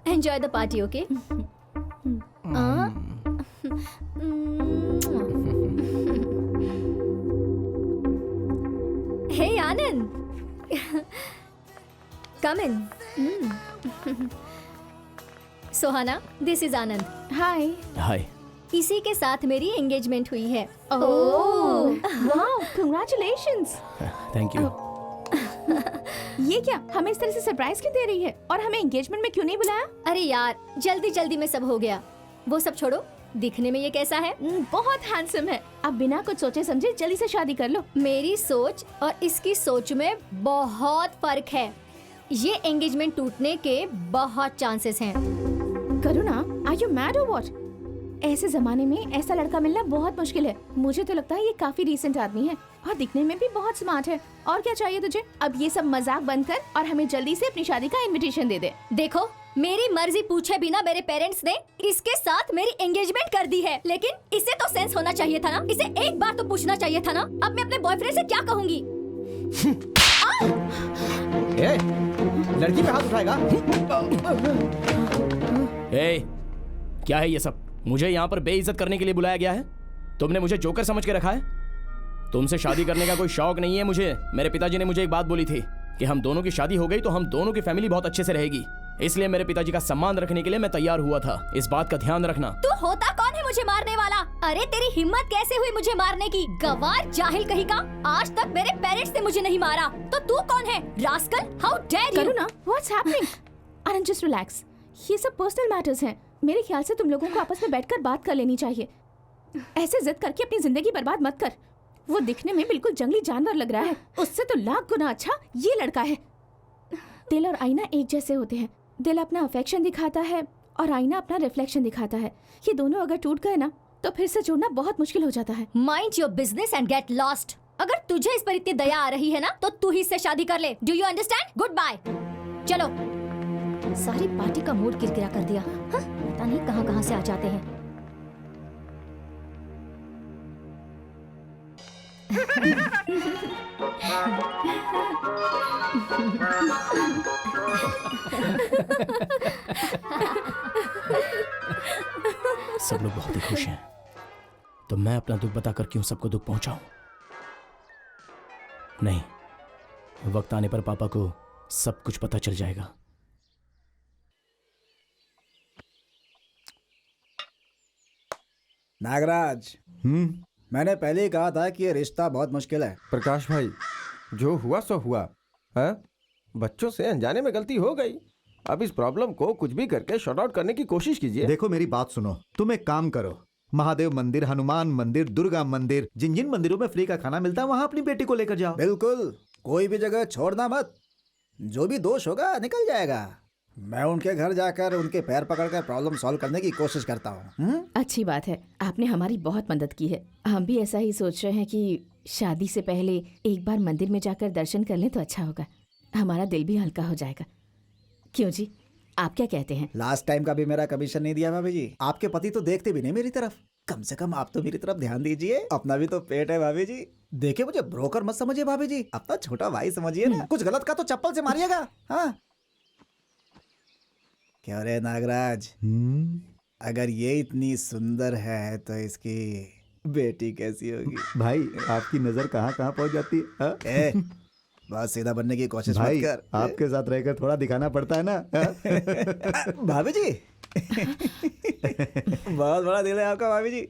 Enjoy the party, okay? Hey, Anand. Come in. Sohana, this is Anand. Hi. हाय। इसी के साथ मेरी एंगेजमेंट हुई है। Oh, wow, congratulations. Thank you. ये क्या, हमें इस तरह से सरप्राइज क्यों दे रही है और हमें एंगेजमेंट में क्यों नहीं बुलाया? अरे यार, जल्दी जल्दी में सब हो गया। वो सब छोड़ो, दिखने में ये कैसा है? बहुत हैंडसम है। अब बिना कुछ सोचे समझे जल्दी से शादी कर लो। मेरी सोच और इसकी सोच में बहुत फर्क है। ये एंगेजमेंट टूटने के बहुत चांसेस हैं। करुणा, आर यू मैड और व्हाट? ऐसे जमाने में ऐसा लड़का मिलना बहुत मुश्किल है। मुझे तो लगता है ये काफी रीसेंट आदमी है और दिखने में भी बहुत स्मार्ट है। और क्या चाहिए तुझे? अब ये सब मजाक बंद कर और हमें जल्दी से अपनी शादी का इनविटेशन दे दे। देखो, मेरी मर्जी पूछे बिना मेरे पेरेंट्स ने इसके साथ मेरी एंगेजमेंट कर दी है, लेकिन इसे तो सेंस होना चाहिए था ना। इसे एक बार तो पूछना चाहिए था ना। अब मैं अपने बॉयफ्रेंड से क्या कहूँगी? लड़की पे हाथ उठाएगा? क्या है ये सब? मुझे यहाँ पर बेइज्जत करने के लिए बुलाया गया है? तुमने मुझे जोकर समझ के रखा है? तुमसे शादी करने का कोई शौक नहीं है मुझे। मेरे पिताजी ने मुझे एक बात बोली थी कि हम दोनों की शादी हो गई तो हम दोनों की फैमिली बहुत अच्छे से रहेगी। इसलिए मेरे पिताजी का सम्मान रखने के लिए मैं तैयार हुआ था। इस बात का ध्यान रखना। तू होता कौन है मुझे मारने वाला? अरे तेरी हिम्मत कैसे हुई मुझे मारने की? गवार, जाहिल कहीं का। आज तक मेरे पेरेंट्स ने मुझे नहीं मारा, तो तू कौन है? Rascal, how dare you? Karuna, what's happening? Anand, just relax. ये सब पर्सनल मैटर्स हैं। मेरे ख्याल से तुम लोगों को आपस में बैठकर बात कर लेनी चाहिए। ऐसे जिद करके अपनी जिंदगी बर्बाद मत कर। वो दिखने में बिल्कुल जंगली जानवर लग रहा है, उससे तो लाख गुना अच्छा ये लड़का है। दिल और आईना एक जैसे होते हैं। दिल अपना अफेक्शन दिखाता है और आईना अपना रिफ्लेक्शन दिखाता है। ये दोनों अगर टूट गए ना तो फिर से जोड़ना बहुत मुश्किल हो जाता है। Mind your business and get lost. अगर तुझे इस पर इतनी दया आ रही है ना तो तू ही इससे शादी कर ले। Do you understand? Good bye. चलो। सारी पार्टी का मूड किरकिरा कर दिया। हाँ? पता नहीं कहाँ कहाँ से आ जाते हैं। सब लोग बहुत ही खुश हैं, तो मैं अपना दुख बताकर क्यों सबको दुख पहुंचाऊं? नहीं, वक्त आने पर पापा को सब कुछ पता चल जाएगा। नागराज, मैंने पहले ही कहा था कि ये रिश्ता बहुत मुश्किल है। प्रकाश भाई, जो हुआ सो हुआ। हाँ, बच्चों से अनजाने में गलती हो गई। अब इस प्रॉब्लम को कुछ भी करके शॉर्ट आउट करने की कोशिश कीजिए। देखो मेरी बात सुनो, तुम एक काम करो, महादेव मंदिर, हनुमान मंदिर, दुर्गा मंदिर, जिन जिन मंदिरों में फ्री का खाना मिलता है वहां अपनी बेटी को लेकर जाओ। बिल्कुल, कोई भी जगह छोड़ना मत। जो भी दोष होगा निकल जाएगा। मैं उनके घर जाकर उनके पैर पकड़कर प्रॉब्लम सॉल्व करने की कोशिश करता हूँ। अच्छी बात है, आपने हमारी बहुत मदद की है। हम भी ऐसा ही सोच रहे हैं कि शादी से पहले एक बार मंदिर में जाकर दर्शन कर लें तो अच्छा होगा। हमारा दिल भी हल्का हो जाएगा। क्यों जी, आप क्या कहते हैं? लास्ट टाइम का भी मेरा कमीशन नहीं दिया भाभी जी। आपके पति तो देखते भी नहीं मेरी तरफ। कम से कम आप तो मेरी तरफ ध्यान दीजिए। अपना भी तो पेट है भाभी जी। देखिए, मुझे ब्रोकर मत समझिए भाभी जी, अपना छोटा भाई समझिए ना। कुछ गलत का तो चप्पल से मारिएगा। हाँ, क्या रे नागराज, अगर ये इतनी सुंदर है तो इसकी बेटी कैसी होगी? भाई, आपकी नजर कहाँ कहाँ पहुँच जाती है। ए, बहुत सीधा बनने की कोशिश मत कर। आपके साथ रहकर थोड़ा दिखाना पड़ता है ना। भाभी जी, बहुत बड़ा दिल है आपका भाभी जी।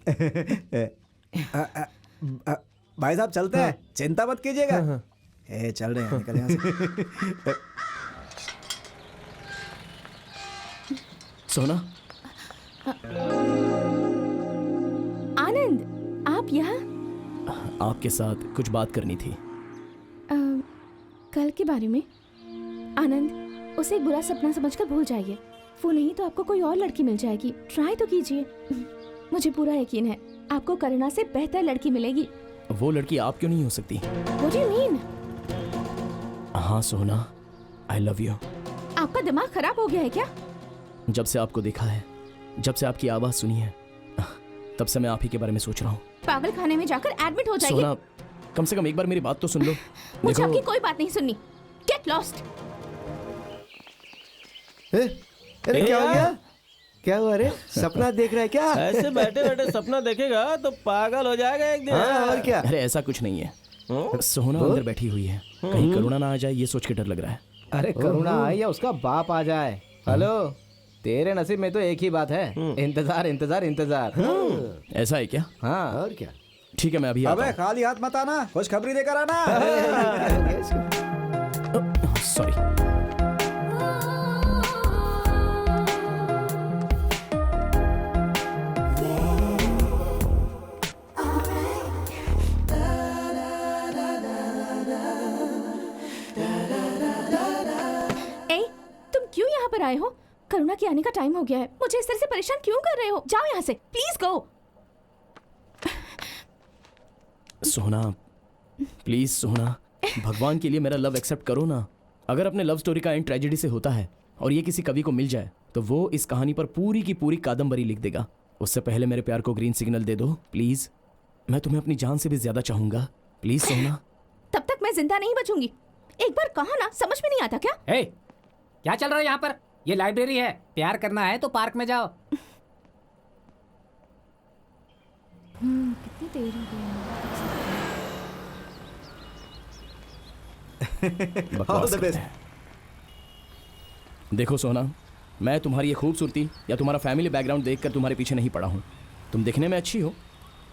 भाई साहब चलते हैं, चिंता मत कीजिएगा। चल रहे हैं, निकल यहाँ से। सोना, आनंद, आप यहाँ? आपके साथ कुछ बात करनी थी। कल के बारे में? आनंद, उसे एक बुरा सपना समझकर भूल जाइए। वो नहीं तो आपको कोई और लड़की मिल जाएगी। ट्राई तो कीजिए। मुझे पूरा यकीन है आपको करुणा से बेहतर लड़की मिलेगी। वो लड़की आप क्यों नहीं हो सकती? What do you mean? हाँ सोना, आई लव यू। आपका दिमाग खराब हो गया है क्या? जब से आपको देखा है, जब से आपकी आवाज सुनी है, तब से मैं आप ही के बारे में सोच रहा हूँ। पागल खाने में जाकर एडमिट हो जाइए। सोना, कम से कम एक बार मेरी बात तो सुन लो। मुझे आपकी कोई बात नहीं सुननी। Get lost. अरे क्या हो गया? क्या हुआ रे? सपना देख रहा है क्या? ऐसे बैठे बैठे सपना देखेगा तो पागल हो जाएगा एक दिन। हाँ, और क्या? अरे ऐसा कुछ नहीं है। सोना अंदर बैठी हुई है, कहीं करुणा ना आ जाए ये सोच के डर लग रहा है। अरे करुणा आए या उसका बाप आ जाए, हेलो, तेरे नसीब में तो एक ही बात है, इंतजार इंतजार इंतजार। ऐसा है क्या? हाँ, और क्या? ठीक है, मैं अभी आता अबे खाली हाथ मत आना, खुशखबरी देकर आना। हूँ। सॉरी। क्यों यहाँ पर आए हो? करुणा के आने का टाइम हो गया है। मुझे इस तरह से परेशान क्यों कर रहे हो? जाओ यहाँ से, प्लीज गो। सोना, प्लीज सोना, भगवान के लिए मेरा लव एक्सेप्ट करो ना। अगर अपने लव स्टोरी का एंड ट्रेजेडी से होता है और ये किसी कवि को मिल जाए तो वो इस कहानी पर पूरी की पूरी कादम्बरी लिख देगा। उससे पहले मेरे प्यार को ग्रीन सिग्नल दे दो प्लीज। मैं तुम्हें अपनी जान से भी ज्यादा चाहूंगा, प्लीज सोना। तब तक मैं जिंदा नहीं बचूंगी। एक बार कहा ना, समझ में नहीं आता क्या? क्या चल रहा है यहाँ पर? ये लाइब्रेरी है, प्यार करना है तो पार्क में जाओ। कितनी देर हो गई। बकवास करते हैं। देखो सोना, मैं तुम्हारी ये खूबसूरती या तुम्हारा फैमिली बैकग्राउंड देखकर तुम्हारे पीछे नहीं पड़ा हूँ। तुम दिखने में अच्छी हो,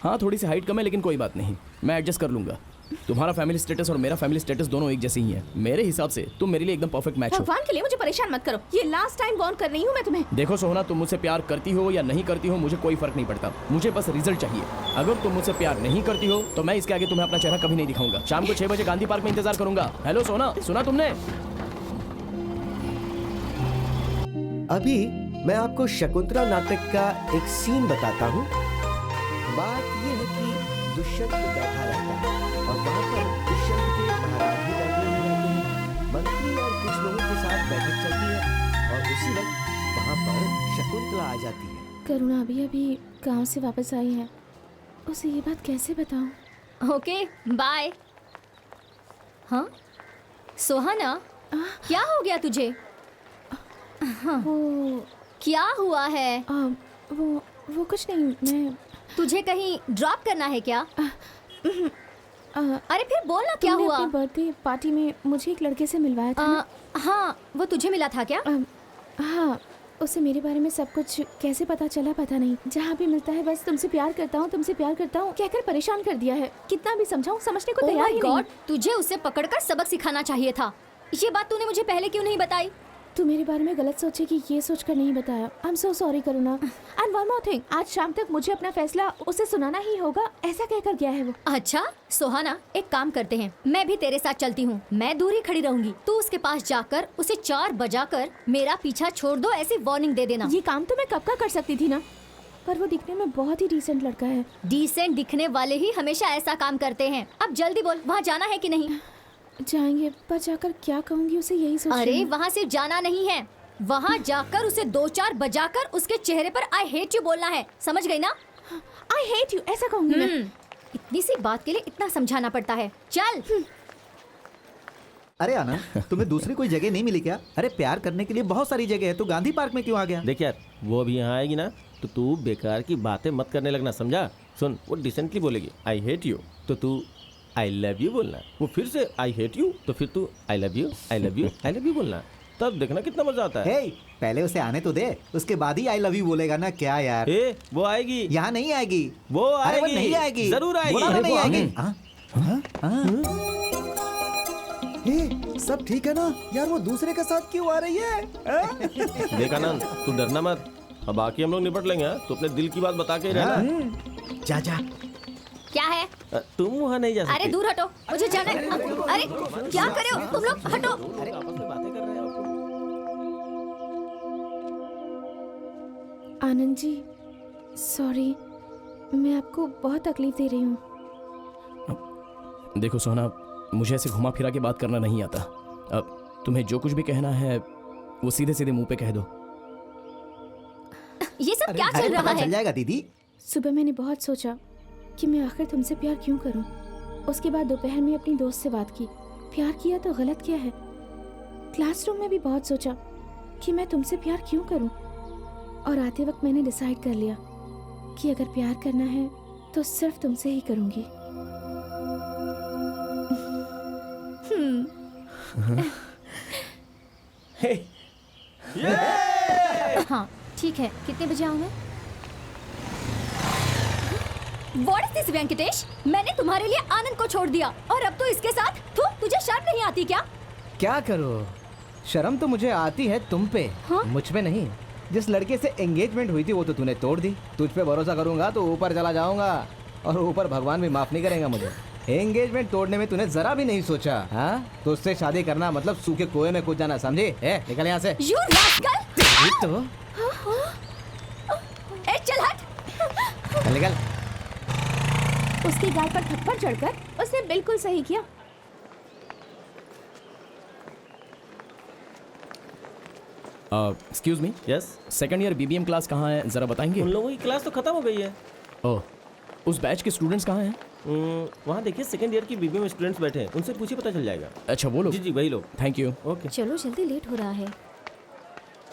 हाँ थोड़ी सी हाइट कम है लेकिन कोई बात नहीं, मैं एडजस्ट कर लूंगा। तुम्हारा फैमिली स्टेटस और मेरा फैमिली स्टेटस दोनों एक जैसे ही हैं। मेरे हिसाब से तुम मेरे लिए एकदम परफेक्ट मैच हो। भगवान के लिए मुझे परेशान मत करो। ये लास्ट टाइम वार्न कर रही हूँ मैं तुम्हें। देखो सोना, तुम मुझसे प्यार करती हो या नहीं करती हो मुझे कोई फर्क नहीं पड़ता, मुझे बस रिजल्ट चाहिए। अगर तुम मुझसे प्यार नहीं करती हो तो मैं इसके आगे तुम्हें अपना चेहरा कभी नहीं दिखाऊंगा। शाम को 6 बजे गांधी पार्क में इंतजार करूंगा। हेलो सोना, सुना तुमने? अभी मैं आपको शकुंतला नाटक का एक सीन बताता हूँ। बात यह है कि दुष्यंत बैठा रहता है और वहाँ पर दुष्यंत के महाराज भी बैठे हुए रहते हैं। मंत्री और कुछ लोगों के साथ बैठक चलती है और उसी वक्त वहाँ पर शकुंतला आ जाती है। करुणा अभी अभी गांव से वापस आई है, उसे ये बात कैसे बताऊं? Okay bye. हाँ सोहाना, क्या हो गया तुझे? हाँ। क्या हुआ है? वो कुछ नहीं। मैं तुझे कहीं ड्रॉप करना है क्या? अरे फिर बोल ना, क्या हुआ? अपनी बर्थडे पार्टी में मुझे एक लड़के से मिलवाया था। हाँ, वो तुझे मिला था क्या? हाँ, उसे मेरे बारे में सब कुछ कैसे पता चला पता नहीं। जहाँ भी मिलता है बस तुमसे प्यार करता हूँ, तुमसे प्यार करता हूँ कहकर परेशान कर दिया है। कितना भी समझाऊँ समझने को तैयार ही नहीं। गॉड, तुझे उसे पकड़कर सबक सिखाना चाहिए था। ये बात तूने मुझे पहले क्यों नहीं बताई? तू मेरे बारे में गलत सोचेगी ये सोचकर नहीं बताया। I am so sorry Karuna. And one more thing, आज शाम तक मुझे अपना फैसला उसे सुनाना ही होगा, ऐसा कहकर गया है वो। अच्छा सोहाना, एक काम करते हैं, मैं भी तेरे साथ चलती हूँ। मैं दूर ही खड़ी रहूंगी, तू उसके पास जाकर उसे 4 बजाकर मेरा पीछा छोड़ दो ऐसी वार्निंग दे देना। ये काम तो मैं कब का कर सकती थी ना, पर वो दिखने में बहुत ही डिसेंट लड़का है। डिसेंट दिखने वाले ही हमेशा ऐसा काम करते हैं। अब जल्दी बोल, वहाँ जाना है कि नहीं? जाएंगे, पर जाकर क्या कहूँगी उसे यही सोच रही अरे हूँ। वहाँ सिर्फ जाना नहीं है, वहाँ जाकर उसे 2-4 बजाकर उसके चेहरे पर आई हेट यू बोलना है, समझ गई ना? आई हेट यू ऐसा कहूँगी मैं। इतनी सी बात के लिए इतना समझाना पड़ता है। चल। अरे आनंद, तुम्हें दूसरी कोई जगह नहीं मिली क्या? अरे प्यार करने के लिए बहुत सारी जगह है, तू गांधी पार्क में क्यों आ गया? देख यार, वो अभी यहाँ आएगी ना तो तू बेकार की बातें मत करने लगना, समझा? सुन, वो डिसेंटली बोलेगी आई हेट यू तो तू आई लव यू बोलना। वो फिर से आई हेट यू तो फिर तू I love you I love you I love you बोलना। तब देखना कितना मजा आता है। हे, पहले उसे आने तो दे, उसके बाद ही आई लव यू बोलेगा ना। क्या यार? वो आएगी। यहाँ नहीं आएगी। वो अरे वो आएगी। नहीं आएगी। जरूर आएगी। बोला ना नहीं अरे वो आएगी। हे, सब ठीक है ना यार? वो दूसरे के साथ क्यों आ रही है? देख आनंद, तू डरना मत, अब बाकी हम लोग निपट लेंगे। तो अपने दिल की बात बता के रहना। जा जा। क्या है? तुम वहाँ नहीं जा सकती। अरे दूर हटो, मुझे जाना है। अरे क्या कर रहे हो तुम लोग? हटो। अरे आपस में बातें कर रहे हो। आनंद जी सॉरी, मैं आपको बहुत तकलीफ दे रही हूँ। देखो सोना, मुझे ऐसे घुमा फिरा के बात करना नहीं आता। अब तुम्हें जो कुछ भी कहना है वो सीधे सीधे मुंह पे कह दो। ये सब क्या चल रहा है? चल जाएगा दीदी। सुबह मैंने बहुत सोचा कि मैं आखिर तुमसे प्यार क्यों करूं। उसके बाद दोपहर में अपनी दोस्त से बात की, प्यार किया तो गलत क्या है। क्लासरूम में भी बहुत सोचा कि मैं तुमसे प्यार क्यों करूं, और आते वक्त मैंने डिसाइड कर लिया कि अगर प्यार करना है तो सिर्फ तुमसे ही करूंगी। हाँ ठीक है, कितने बजे आऊँ मैं? What is this, Venkatesh? मैंने तुम्हारे लिए आनंद को छोड़ दिया और अब तो इसके साथ। तुझे शर्म नहीं आती क्या? क्या करो, शर्म तो मुझे आती है तुम पे। हाँ? मुझ पे नहीं। जिस लड़के से एंगेजमेंट हुई थी वो तो तूने तोड़ दी। तुझ पे भरोसा करूंगा तो ऊपर चला जाऊंगा, और ऊपर भगवान भी माफ नहीं करेगा मुझे। एंगेजमेंट तोड़ने में तूने जरा भी नहीं सोचा। हाँ, तो उससे शादी करना मतलब सूखे कुएं में कूद जाना, समझे? निकल यहाँ से। You rascal! तो चल हट। चल निकल। उसके गाल पर थप्पड़ चढ़कर उसने बिल्कुल सही किया। Excuse me. Yes. Second year BBM class कहाँ है, जरा बताएंगे? उन लोगों की क्लास तो खत्म हो गई है। ओह, उस बैच के स्टूडेंट्स कहाँ हैं? वहाँ देखिए सेकंड ईयर की बीबीएम स्टूडेंट्स बैठे हैं, उनसे पूछिए पता चल जाएगा। अच्छा वो लोग? जी जी वही लोग। Thank you. ओके चलो जल्दी, लेट हो रहा है।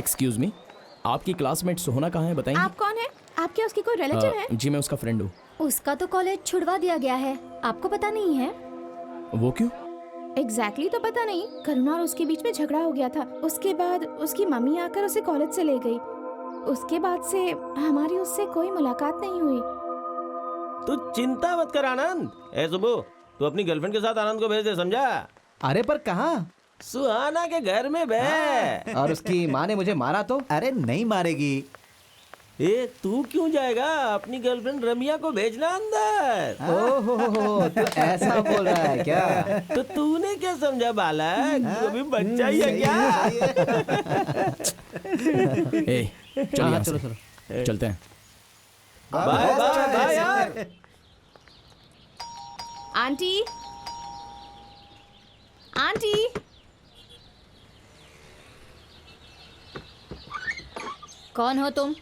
एक्सक्यूज मी, आपकी क्लासमेट सोहना कहाँ है, बताएंगे? आप कौन है? आप क्या उसकी कोई रिलेटिव है? जी मैं उसका फ्रेंड हूँ। उसका तो कॉलेज छुड़वा दिया गया है, आपको पता नहीं है? वो क्यों? एग्जैक्टली तो पता नहीं। करुणा और उसके बीच में झगड़ा हो गया था, उसके बाद उसकी मम्मी आकर उसे कॉलेज से ले गई। उसके बाद से हमारी उससे कोई मुलाकात नहीं हुई। तू चिंता मत कर आनंद। ए सुबू, तू अपनी गर्लफ्रेंड के साथ आनंद को भेज दे, समझा? अरे पर कहाँ? सुहाना के घर में बे। और उसकी माँ ने मुझे मारा तो? अरे नहीं मारेगी। तू क्यों जाएगा? अपनी गर्लफ्रेंड रमिया को भेजना अंदर। ओहो, तू ऐसा बोल रहा है क्या? तो तूने क्या समझा बालक? तू अभी बच्चा ही है क्या? चलो यहाँ चलो से। चलते हैं। बाय बाय बाय यार। आंटी, आंटी, कौन हो तुम?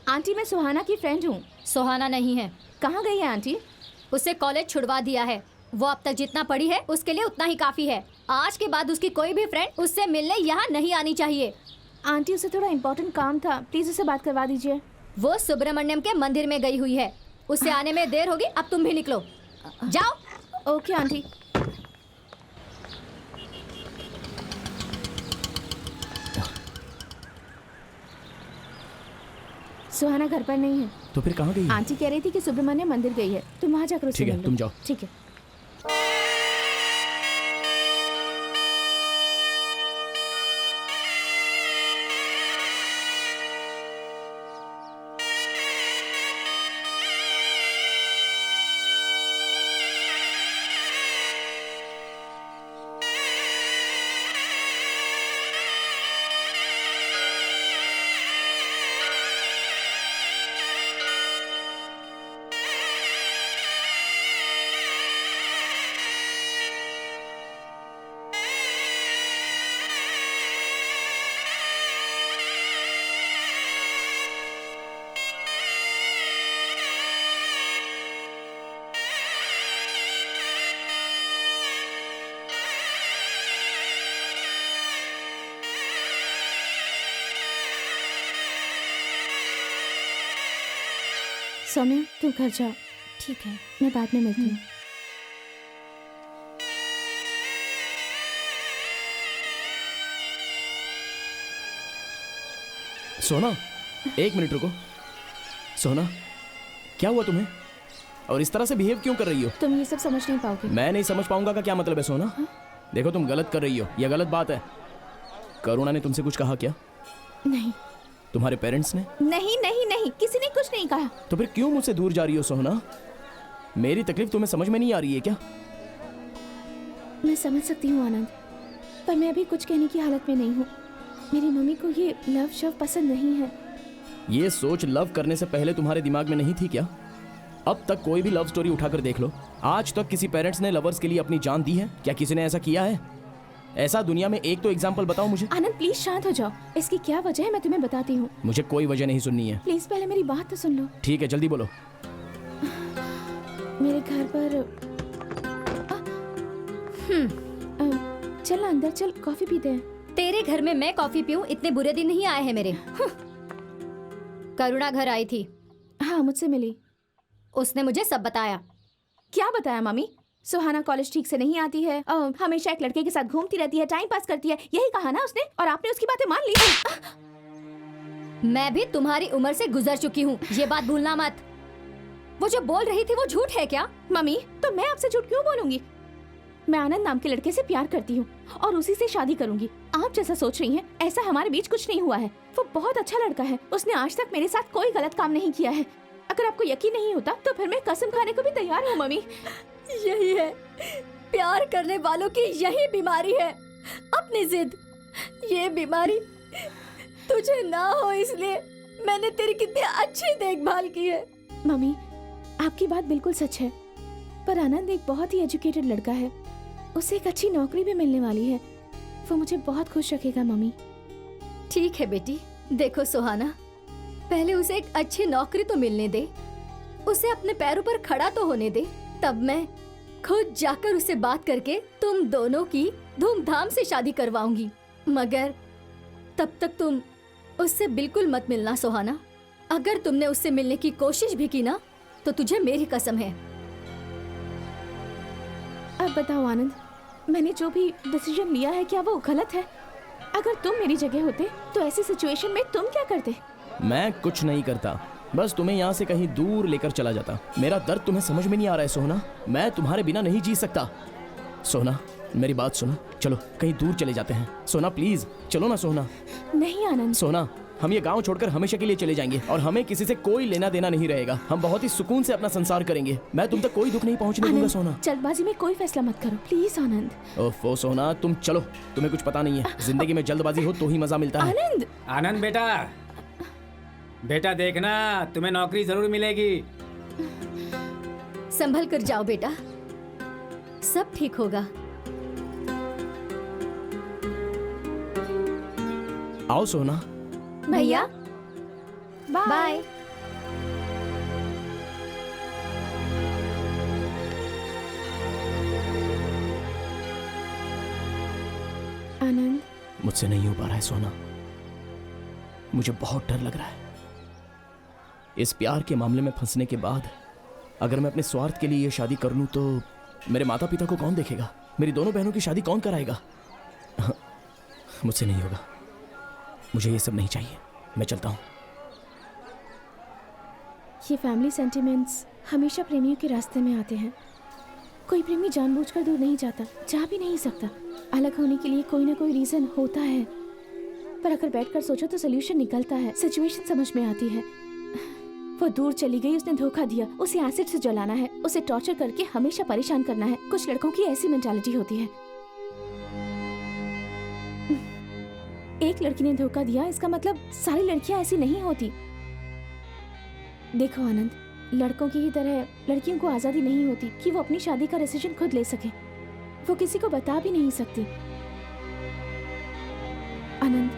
आंटी मैं सुहाना की फ्रेंड हूँ। सुहाना नहीं है। कहाँ गई है आंटी? उसे कॉलेज छुड़वा दिया है। वो अब तक जितना पढ़ी है उसके लिए उतना ही काफी है। आज के बाद उसकी कोई भी फ्रेंड उससे मिलने यहाँ नहीं आनी चाहिए। आंटी उसे थोड़ा इम्पोर्टेंट काम था, प्लीज उसे बात करवा दीजिए। वो सुब्रमण्यम के मंदिर में गई हुई है, उसे आने में देर होगी। अब तुम भी निकलो, जाओ। Okay aunty. सुहाना घर पर नहीं है। तो फिर कहाँ गई? आंटी कह रही थी कि सुब्रमण्य मंदिर गई है, तुम वहाँ जाकर उससे ठीक है, मिल लो। तुम जाओ। ठीक है। सौम्या तुम घर जाओ। ठीक है। मैं बाद में मिलती हूँ। सोना, एक मिनट रुको। सोना, क्या हुआ तुम्हें? और इस तरह से बिहेव क्यों कर रही हो? तुम ये सब समझ नहीं पाओगे। मैं नहीं समझ पाऊंगा का क्या मतलब है सोना? देखो तुम गलत कर रही हो, यह गलत बात है। करुणा ने तुमसे कुछ कहा क्या? नहीं। तुम्हारे पेरेंट्स ने? नहीं नहीं नहीं, किसी ने कुछ नहीं कहा। तो फिर क्यों मुझसे दूर जा रही हो सोना? मेरी तकलीफ तुम्हें समझ में नहीं आ रही है क्या? मैं समझ सकती हूँ आनंद, पर मैं अभी कुछ कहने की हालत में नहीं हूँ। मेरी मम्मी को ये लव शव पसंद नहीं है। ये सोच लव करने से पहले तुम्हारे दिमाग में नहीं थी क्या? अब तक कोई भी लव स्टोरी उठाकर देख लो, आज तक किसी पेरेंट्स ने लवर्स के लिए अपनी जान दी है क्या? किसी ने ऐसा किया है? ऐसा दुनिया में एक तो एग्जाम्पल बताओ मुझे। आनंद प्लीज शांत हो जाओ, इसकी क्या वजह है मैं तुम्हें बताती हूँ। मुझे कोई वजह नहीं सुननी है। प्लीज पहले मेरी बात तो सुन लो। ठीक है, जल्दी बोलो। मेरे घर पर चल ना अंदर चल, कॉफी पीते हैं। तेरे घर में मैं कॉफी पीऊं, इतने बुरे दिन नहीं आए हैं मेरे। करुणा घर आई थी। हाँ मुझसे मिली। उसने मुझे सब बताया। क्या बताया मम्मी? सुहाना कॉलेज ठीक से नहीं आती है, हमेशा एक लड़के के साथ घूमती रहती है, टाइम पास करती है, यही कहा ना उसने? और आपने उसकी बातें मान ली? मैं भी तुम्हारी उम्र से गुजर चुकी हूँ, ये बात भूलना मत। वो जो बोल रही थी वो झूठ है क्या? मम्मी तो मैं आपसे झूठ क्यों बोलूंगी? मैं आनंद नाम के लड़के से प्यार करती हूँ और उसी से शादी करूंगी। आप जैसा सोच रही हैं, ऐसा हमारे बीच कुछ नहीं हुआ है। वो बहुत अच्छा लड़का है, उसने आज तक मेरे साथ कोई गलत काम नहीं किया है। अगर आपको यकीन नहीं होता तो फिर मैं कसम खाने को भी तैयार हूँ मम्मी। यही है, प्यार करने वालों की यही बीमारी है, अपनी जिद। ये बीमारी तुझे ना हो इसलिए मैंने तेरी कितनी अच्छी देखभाल की है। मम्मी आपकी बात बिल्कुल सच है, पर आनंद एक बहुत ही एजुकेटेड लड़का है, उसे एक अच्छी नौकरी भी मिलने वाली है, वो मुझे बहुत खुश रखेगा मम्मी। ठीक है बेटी, देखो सुहाना, पहले उसे एक अच्छी नौकरी तो मिलने दे, उसे अपने पैरों पर खड़ा तो होने दे, तब मैं खुद जाकर उससे बात करके तुम दोनों की धूमधाम से शादी करवाऊंगी। मगर तब तक तुम उससे बिल्कुल मत मिलना सुहाना। अगर तुमने उससे मिलने की कोशिश भी की ना तो तुझे मेरी कसम है। अब बताओ आनंद, मैंने जो भी डिसीजन लिया है क्या वो गलत है? अगर तुम मेरी जगह होते तो ऐसी सिचुएशन में तुम क्या करते? मैं कुछ नहीं करता, बस तुम्हें यहाँ से कहीं दूर लेकर चला जाता। मेरा दर्द तुम्हें समझ में नहीं आ रहा है सोना, मैं तुम्हारे बिना नहीं जी सकता। सोना मेरी बात सुनो, चलो कहीं दूर चले जाते हैं। सोना प्लीज चलो ना सोना। नहीं आनंद। सोना हम ये गांव छोड़कर हमेशा के लिए चले जाएंगे और हमें किसी से कोई लेना देना नहीं रहेगा। हम बहुत ही सुकून से अपना संसार करेंगे, मैं तुम तक कोई दुख नहीं पहुंचने दूंगा। सोना जल्दबाजी में कोई फैसला मत करो प्लीज आनंद। ओफो सोना तुम चलो, तुम्हें कुछ पता नहीं है, जिंदगी में जल्दबाजी हो तो ही मजा मिलता है। आनंद आनंद बेटा, बेटा देखना तुम्हें नौकरी जरूर मिलेगी। संभल कर जाओ बेटा, सब ठीक होगा। आओ सोना। भैया बाय। आनंद मुझसे नहीं हो पा रहा है सोना, मुझे बहुत डर लग रहा है। इस प्यार के मामले में फंसने के बाद अगर मैं अपने स्वार्थ के लिए ये शादी कर लूं तो मेरे माता पिता को कौन देखेगा? मेरी दोनों बहनों की शादी कौन कराएगा? मुझसे नहीं होगा, मुझे ये सब नहीं चाहिए, मैं चलता हूं। ये फैमिली सेंटिमेंट्स हमेशा प्रेमियों के रास्ते में आते हैं। कोई प्रेमी जानबूझकर दूर नहीं जाता, जा भी नहीं सकता। अलग होने के लिए कोई ना कोई रीजन होता है, पर अगर बैठकर सोचो तो सोल्यूशन निकलता है, सिचुएशन समझ में आती है। वो दूर चली गई, उसने धोखा दिया, उसे एसिड से जलाना है, उसे टॉर्चर करके हमेशा परेशान करना है। कुछ लड़कों की ऐसी मेंटालिटी होती है। एक लड़की ने धोखा दिया, इसका मतलब सारी लड़कियां ऐसी नहीं होती। देखो आनंद, लड़कों की ही तरह लड़कियों को आजादी नहीं होती कि वो अपनी शादी का डिसीजन खुद ले सके। वो किसी को बता भी नहीं सकती। आनंद,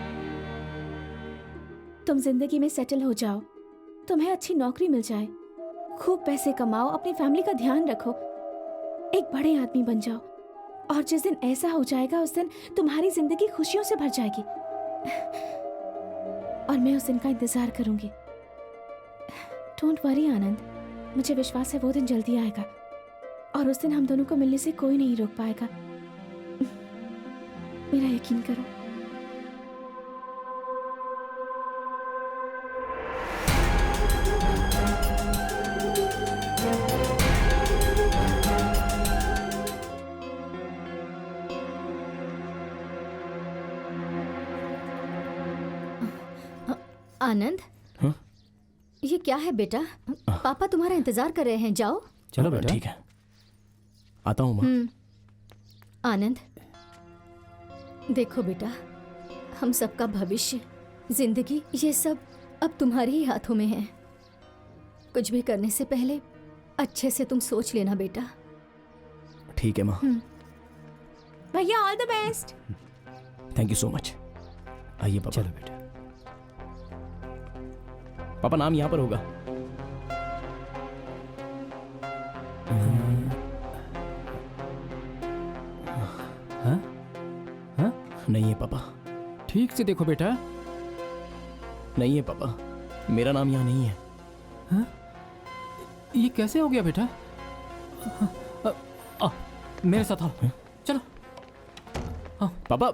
तुम जिंदगी में सेटल हो जाओ, तुम्हें अच्छी नौकरी मिल जाए, खूब पैसे कमाओ, अपनी फैमिली का ध्यान रखो, एक बड़े आदमी बन जाओ, और जिस दिन ऐसा हो जाएगा उस दिन तुम्हारी जिंदगी खुशियों से भर जाएगी। और मैं उस दिन का इंतजार करूंगी। डोंट वरी आनंद, मुझे विश्वास है वो दिन जल्दी आएगा, और उस दिन हम दोनों को मिलने से कोई नहीं रोक पाएगा। मेरा यकीन करो। आनंद, हाँ? ये क्या है बेटा? पापा तुम्हारा इंतजार कर रहे हैं, जाओ। चलो बेटा, ठीक है, आता हूँ माँ। आनंद, देखो बेटा, हम सबका भविष्य, जिंदगी, ये सब अब तुम्हारे ही हाथों में है। कुछ भी करने से पहले अच्छे से तुम सोच लेना बेटा। ठीक है माँ। भैया, all the best. Thank you so much. आइए पापा। चलो बेटा। पापा, नाम यहाँ पर होगा। हाँ? हाँ? नहीं है पापा। ठीक से देखो बेटा। नहीं है पापा, मेरा नाम यहाँ नहीं है। हाँ? ये कैसे हो गया बेटा? मेरे साथ आओ। हाँ? चलो। पापा,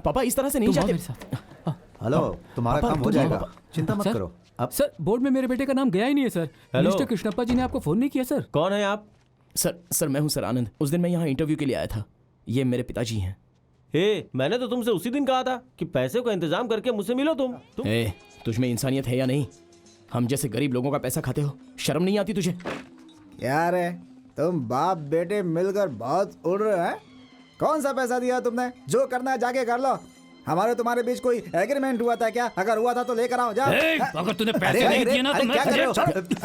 पापा इस तरह से नहीं तुम आओ जाते। मेरे साथ। हेलो, तुम्हारा काम हो जाएगा, चिंता मत सर? करो। अब सर, बोर्ड में मेरे बेटे का नाम गया ही नहीं है सर। हेलो। मिस्टर कृष्णप्पा जी ने आपको फोन नहीं किया सर? कौन है आप? सर मैं हूँ सर आनंद। उस दिन मैं यहाँ इंटरव्यू के लिए आया था। ये मेरे पिताजी हैं। मैंने तो तुमसे उसी दिन कहा था कि पैसे का इंतजाम करके मुझसे मिलो। तुम तुझ में इंसानियत है या नहीं? हम जैसे गरीब लोगों का पैसा खाते हो, शर्म नहीं आती तुझे? यार है, तुम बाप बेटे मिलकर बहुत उड़ रहे हैं। कौन सा पैसा दिया तुमने? जो करना है जाके कर लो। हमारे तुम्हारे बीच कोई एग्रीमेंट हुआ था क्या? अगर हुआ था तो लेकर आओ, जाओ। अगर तूने पैसे नहीं दिए ना तो मैं क्या कर रहे हो?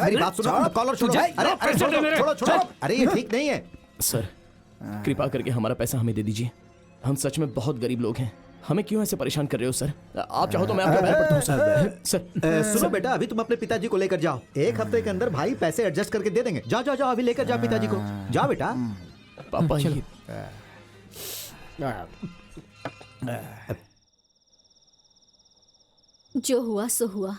मेरी बात सुनो, कॉलर छोड़ो। अरे छोड़ो छोड़ो। अरे ये ठीक नहीं है सर। कृपा करके हमारा पैसा हमें दे दीजिए। हम सच में बहुत गरीब लोग हैं। हमें क्यों ऐसे परेशान कर रहे हो सर? आप चाहो तो मैं आपके पैर पड़ता हूँ सर। सुनो बेटा, अभी तुम अपने पिताजी को लेकर जाओ। एक हफ्ते के अंदर भाई पैसे एडजस्ट करके दे देंगे। जाओ जाओ जाओ, अभी लेकर जाओ पिताजी को। जाओ बेटा। पापा चलो। जो हुआ सो हुआ।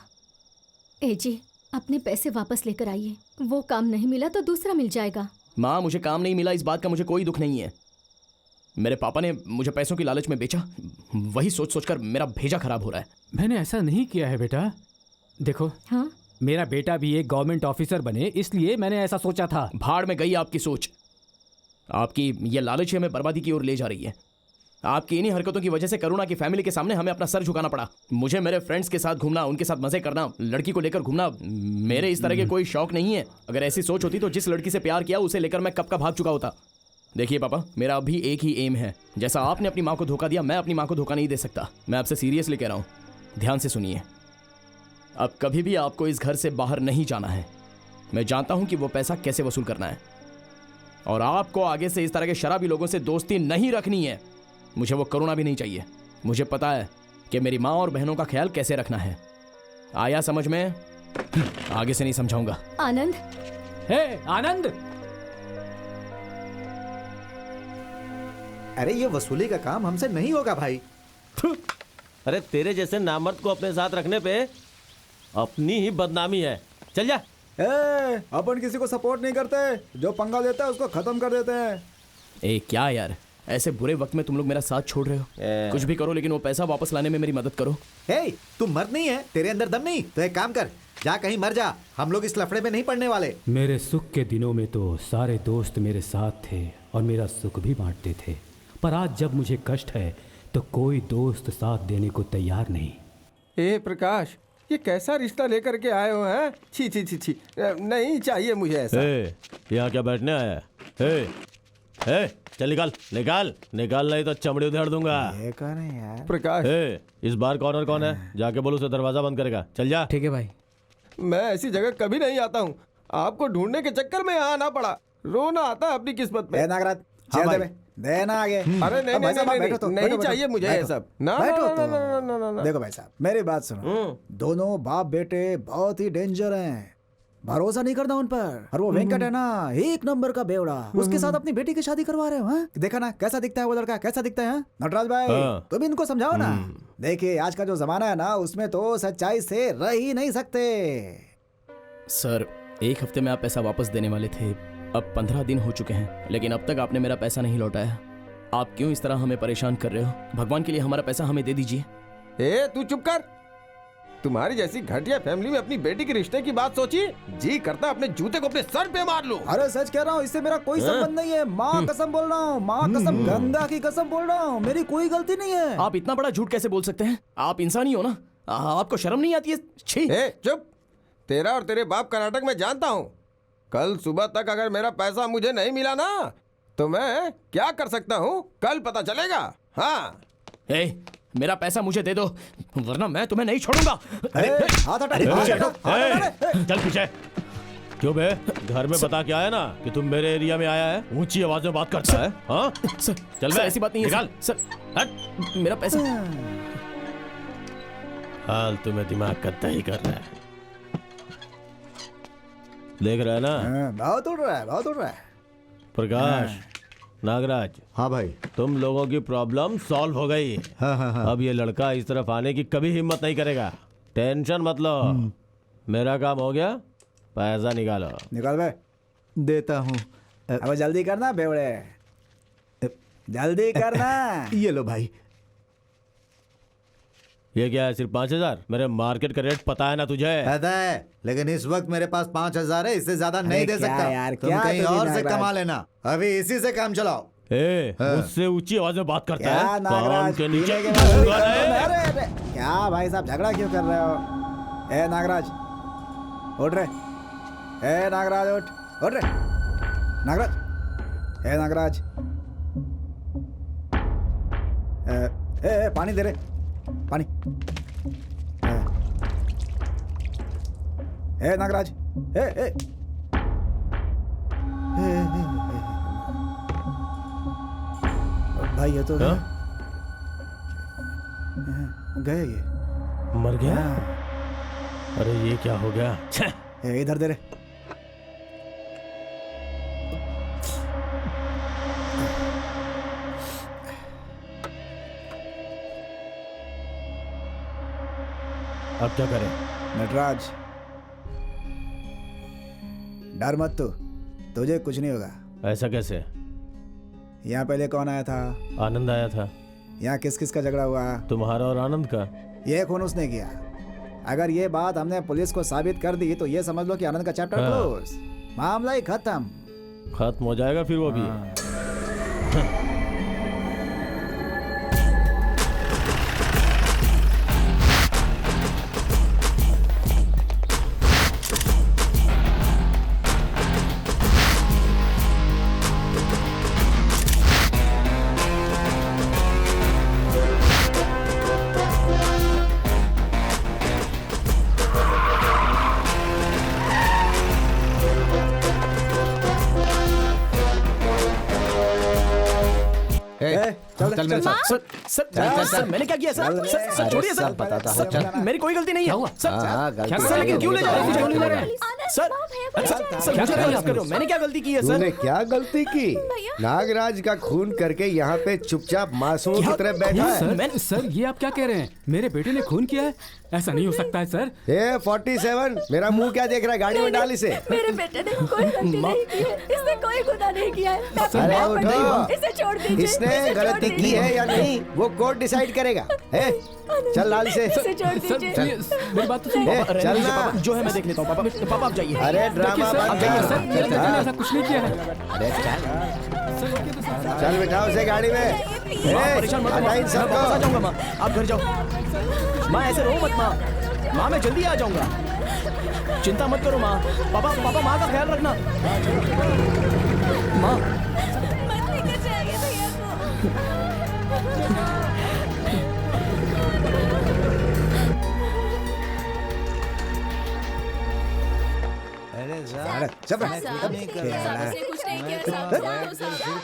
ए जी, अपने पैसे वापस लेकर आइए। वो काम नहीं मिला तो दूसरा मिल जाएगा। माँ, मुझे काम नहीं मिला इस बात का मुझे कोई दुख नहीं है। मेरे पापा ने मुझे पैसों की लालच में बेचा, वही सोच सोचकर मेरा भेजा खराब हो रहा है। मैंने ऐसा नहीं किया है बेटा। देखो, हाँ? मेरा बेटा भी एक गवर्नमेंट ऑफिसर बने, इसलिए मैंने ऐसा सोचा था। भाड़ में गई आपकी सोच। आपकी ये लालच हमें बर्बादी की ओर ले जा रही है। आपकी इन्हीं हरकतों की वजह से करुणा की फैमिली के सामने हमें अपना सर झुकाना पड़ा। मुझे मेरे फ्रेंड्स के साथ घूमना, उनके साथ मजे करना, लड़की को लेकर घूमना, मेरे इस तरह के कोई शौक नहीं है। अगर ऐसी सोच होती तो जिस लड़की से प्यार किया उसे लेकर मैं कब का भाग चुका होता। देखिए पापा, मेरा अभी एक ही एम है। जैसा आपने अपनी माँ को धोखा दिया, मैं अपनी माँ को धोखा नहीं दे सकता। मैं आपसे सीरियसली कह रहा हूँ, ध्यान से सुनिए। अब कभी भी आपको इस घर से बाहर नहीं जाना है। मैं जानता हूँ कि वो पैसा कैसे वसूल करना है, और आपको आगे से इस तरह के शराबी लोगों से दोस्ती नहीं रखनी है। मुझे वो करुणा भी नहीं चाहिए। मुझे पता है कि मेरी माँ और बहनों का ख्याल कैसे रखना है। आया समझ में? आगे से नहीं समझाऊंगा। आनंद, हे आनंद! अरे ये वसूली का काम हमसे नहीं होगा भाई। अरे तेरे जैसे नामर्द को अपने साथ रखने पे अपनी ही बदनामी है। चल जा। अपन किसी को सपोर्ट नहीं करते, जो पंगा लेता है उसको खत्म कर देते हैं। क्या यार, ऐसे बुरे वक्त में तुम लोग मेरा साथ छोड़ रहे हो। कुछ भी करो लेकिन वो पैसा वापस लाने में मेरी मदद करो। तू मर्द नहीं है, तेरे अंदर दम नहीं, तो एक काम कर, जा कहीं मर जा, हम लोग इस लफड़े में नहीं पड़ने वाले। मेरे सुख के दिनों में तो सारे दोस्त मेरे साथ थे और मेरा सुख भी बांटते थे, पर आज जब मुझे कष्ट है तो कोई दोस्त साथ देने को तैयार नहीं। ए प्रकाश, ये कैसा रिश्ता लेकर के आए हो हैं? छी छी छी छी, नहीं चाहिए मुझे ऐसा। यहाँ क्या बैठने आया है? चल निकाल निकाल निकाल, नहीं तो चमड़ी उधेड़ दूंगा। ये कौन है यार? प्रकाश, इस बार कॉर्नर कौन है? जाके बोलो उसे दरवाजा बंद करेगा। चल जा। ठीक है भाई। मैं ऐसी जगह कभी नहीं आता हूँ, आपको ढूंढने के चक्कर में यहाँ आना पड़ा। रोना आता है अपनी किस्मत पे। नागराज, चल दे बे, देना आगे। अरे नहीं नहीं नहीं, नहीं चाहिए मुझे ये सब। ना ना। देखो भाई साहब, मेरी बात सुनो। दोनों बाप बेटे बहुत ही डेंजर हैं, भरोसा नहीं करना उन पर। और वो वेंकट है ना, एक नंबर का बेवड़ा, उसके साथ अपनी बेटी की शादी करवा रहे हो। हाँ? देखा ना कैसा दिखता है वो लड़का, कैसा दिखता है? नटराज भाई, तुम इनको समझाओ ना। देखिए आज का जो जमाना है ना, उसमें तो सच्चाई से रह ही नहीं सकते। सर, एक हफ्ते में आप पैसा वापस देने वाले थे, अब 15 दिन हो चुके हैं, लेकिन अब तक आपने मेरा पैसा नहीं लौटाया। आप क्यों इस तरह हमें परेशान कर रहे हो? भगवान के लिए हमारा पैसा हमें दे दीजिए। तू चुप कर। तुम्हारी जैसी घटिया फैमिली में अपनी बेटी के रिश्ते की बात सोची, जी करता अपने जूते को अपने सर पे मार लूं। अरे सच कह रहा हूँ, इससे मेरा कोई संबंध नहीं है। माँ कसम बोल रहा हूँ, माँ कसम, गंगा की कसम बोल रहा हूँ, मेरी कोई गलती नहीं है। आप इतना बड़ा झूठ कैसे बोल सकते हैं? आप इंसानी हो ना, आपको शर्म नहीं आती है? छी। चुप। तेरा और तेरे बाप का नाटक मैं जानता हूँ। कल सुबह तक अगर मेरा पैसा मुझे नहीं मिला ना, तो मैं क्या कर सकता हूँ कल पता चलेगा। हाँ, मेरा पैसा मुझे दे दो, वरना मैं तुम्हें नहीं छोड़ूंगा। हाथ हटा। चल पीछे। क्यों बे, घर में बता के आया ना कि तुम मेरे एरिया में आया है, ऊंची आवाज में बात करता है? हाँ सर, चल बे, ऐसी बात नहीं है। निकाल सर, हट मेरा पैसा। हाल तुम्हें दिमाग का दही कर रहा है, देख रहा है ना? बहुत उड़ रहा है, बहुत उड़ रहा है। प्रकाश, नागराज। हाँ भाई, तुम लोगों की प्रॉब्लम सॉल्व हो गई। हाँ। अब ये लड़का इस तरफ आने की कभी हिम्मत नहीं करेगा। टेंशन मत लो, मेरा काम हो गया। पैसा निकालो। निकाल बे। देता हूँ। अब जल्दी करना बेवड़े, जल्दी करना। ये लो भाई। ये क्या है, सिर्फ 5000? मेरे मार्केट का रेट पता है ना तुझे? पता है, लेकिन इस वक्त मेरे पास 5000 है, इससे ज्यादा नहीं दे सकता यार, तुम कहीं और से कमा लेना, अभी इसी से काम चलाओ। मुझसे ऊंची आवाज में बात करता है? नागराज के नीचे अरे क्या भाई साहब, झगड़ा क्यों कर रहे हो? ए नागराज उठ रे, ए नागराज उठ रे, नागराज, ए नागराज, ए पानी दे रे, पानी। ए नागराज, ए भाई ये तो गए, ये मर गया। अरे ये क्या हो गया? इधर दे रे। अब क्या करें? नटराज डर मत, तुझे कुछ नहीं होगा। ऐसा कैसे? यहाँ पहले कौन आया था? आनंद आया था। यहाँ किस किस का झगड़ा हुआ? तुम्हारा और आनंद का। ये खून उसने किया। अगर ये बात हमने पुलिस को साबित कर दी तो ये समझ लो कि आनंद का चैप्टर क्लोज, मामला ही खत्म हो जाएगा फिर वो भी। चल मेरे साथ। सर मैंने क्या किया सर? सर छोड़िए सर, सर मेरी कोई गलती नहीं है सर, लेकिन क्यों ले जा रहे हैं सर? क्या कर रहे हो? मैंने क्या गलती की है सर? तूने क्या गलती की? नागराज का खून करके यहाँ पे चुपचाप मासूम की तरह बैठा है। सर ये आप क्या कह रहे हैं? मेरे बेटे ने खून किया है? ऐसा नहीं हो सकता है सर। ए 47, मेरा मुंह क्या देख रहा है? गाड़ी में डाल इसे। मेरे बेटे ने कोई गलती नहीं की है, इसने कोई गुनाह नहीं किया है। मैं अपनी अरे मां पर नहीं हूं, उठो, इसे छोड़ दीजिए। इसने इसे छोड़ गलती की दीजिए। है या नहीं वो कोर्ट डिसाइड करेगा। ए, चल डाल इसे। इसे छोड़ दीजिए। चल। मेरी बात तो सुन ए, पापा, चल ना। पापा, जो है मैं देख लेता हूँ पापा। पापा आप जाइए। अरे ड्रामा बंद कर। ऐसा कुछ नहीं किया है। अरे चल बिठाओ उसे गाड़ी में। परेशान मत हटा इन मैं सबको। वापस आ जाऊंगा माँ, आप घर जाओ। माँ ऐसे रो मत माँ, माँ मैं जल्दी आ जाऊंगा, चिंता मत करो माँ। पापा पापा माँ का ख्याल रखना। माँ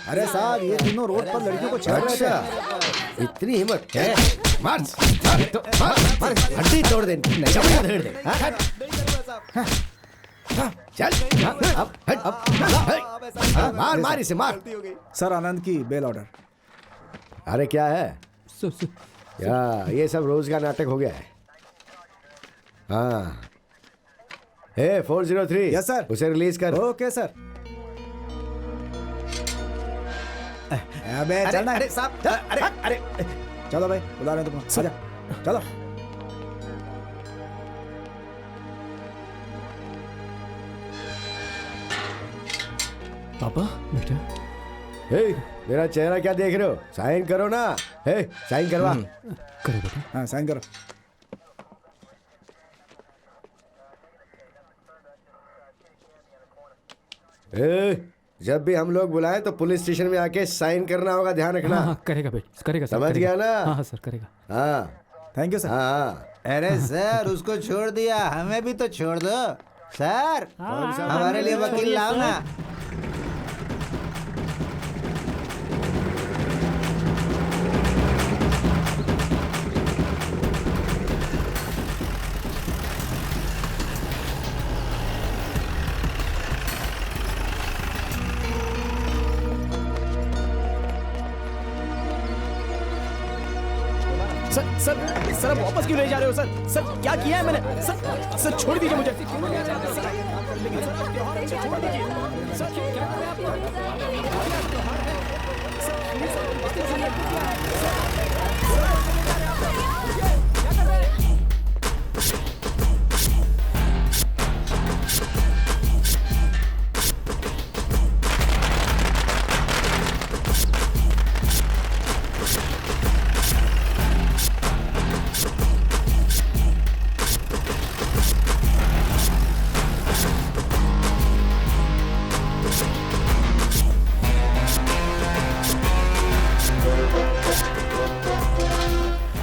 अरे साहब, ये तीनों रोड पर लड़कियों को छेड़ रहे थे। अच्छा, इतनी हिम्मत है? मार मार, हड्डी तोड़ दे, चमड़ा धेड़ दे। चल अब हट, मार मार इसे मार। सर, आनंद की बेल ऑर्डर। अरे क्या है? क्या ये सब रोज का नाटक हो गया है? हाँ, 403। Yes sir. उसे रिलीज कर। Okay sir. अबे चलना। अरे साहब, अरे चलो भाई, बुला रहे हैं तुमको। आजा, चलो। पापा बेटा। हे, मेरा चेहरा क्या देख रहे हो? साइन करो ना। हे, साइन करवा। करो बेटा। हाँ, साइन करो। ए, जब भी हम लोग बुलाए तो पुलिस स्टेशन में आके साइन करना होगा, ध्यान रखना। हाँ, करेगा बेटा, करेगा सर। समझ गया ना? हाँ सर, करेगा। हाँ, थैंक यू सर। हाँ। अरे सर, उसको छोड़ दिया, हमें भी तो छोड़ दो सर। हमारे लिए वकील लाओ ना। सर सर सर आप वापस क्यों ले जा रहे हो सर? सर क्या किया है मैंने? सर सर छोड़ दीजिए मुझे।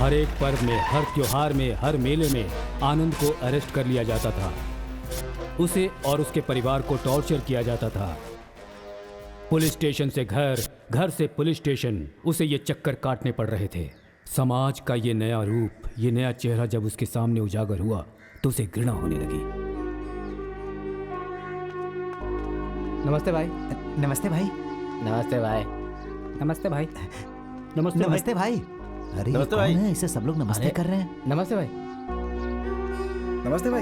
हर एक पर्व में, हर त्योहार में, हर मेले में आनंद को अरेस्ट कर लिया जाता था। उसे और उसके परिवार को टॉर्चर किया जाता था। पुलिस स्टेशन से घर, घर से पुलिस स्टेशन, उसे ये चक्कर काटने पड़ रहे थे। समाज का ये नया रूप, ये नया चेहरा जब उसके सामने उजागर हुआ तो उसे घृणा होने लगी। नमस्ते भाई। नमस्ते भाई। नमस्ते भाई। नमस्ते भाई। नमस्ते भाई। अरे नमस्ते कौन भाई। है? इसे सब लोग नमस्ते कर रहे हैं। नमस्ते भाई। नमस्ते भाई।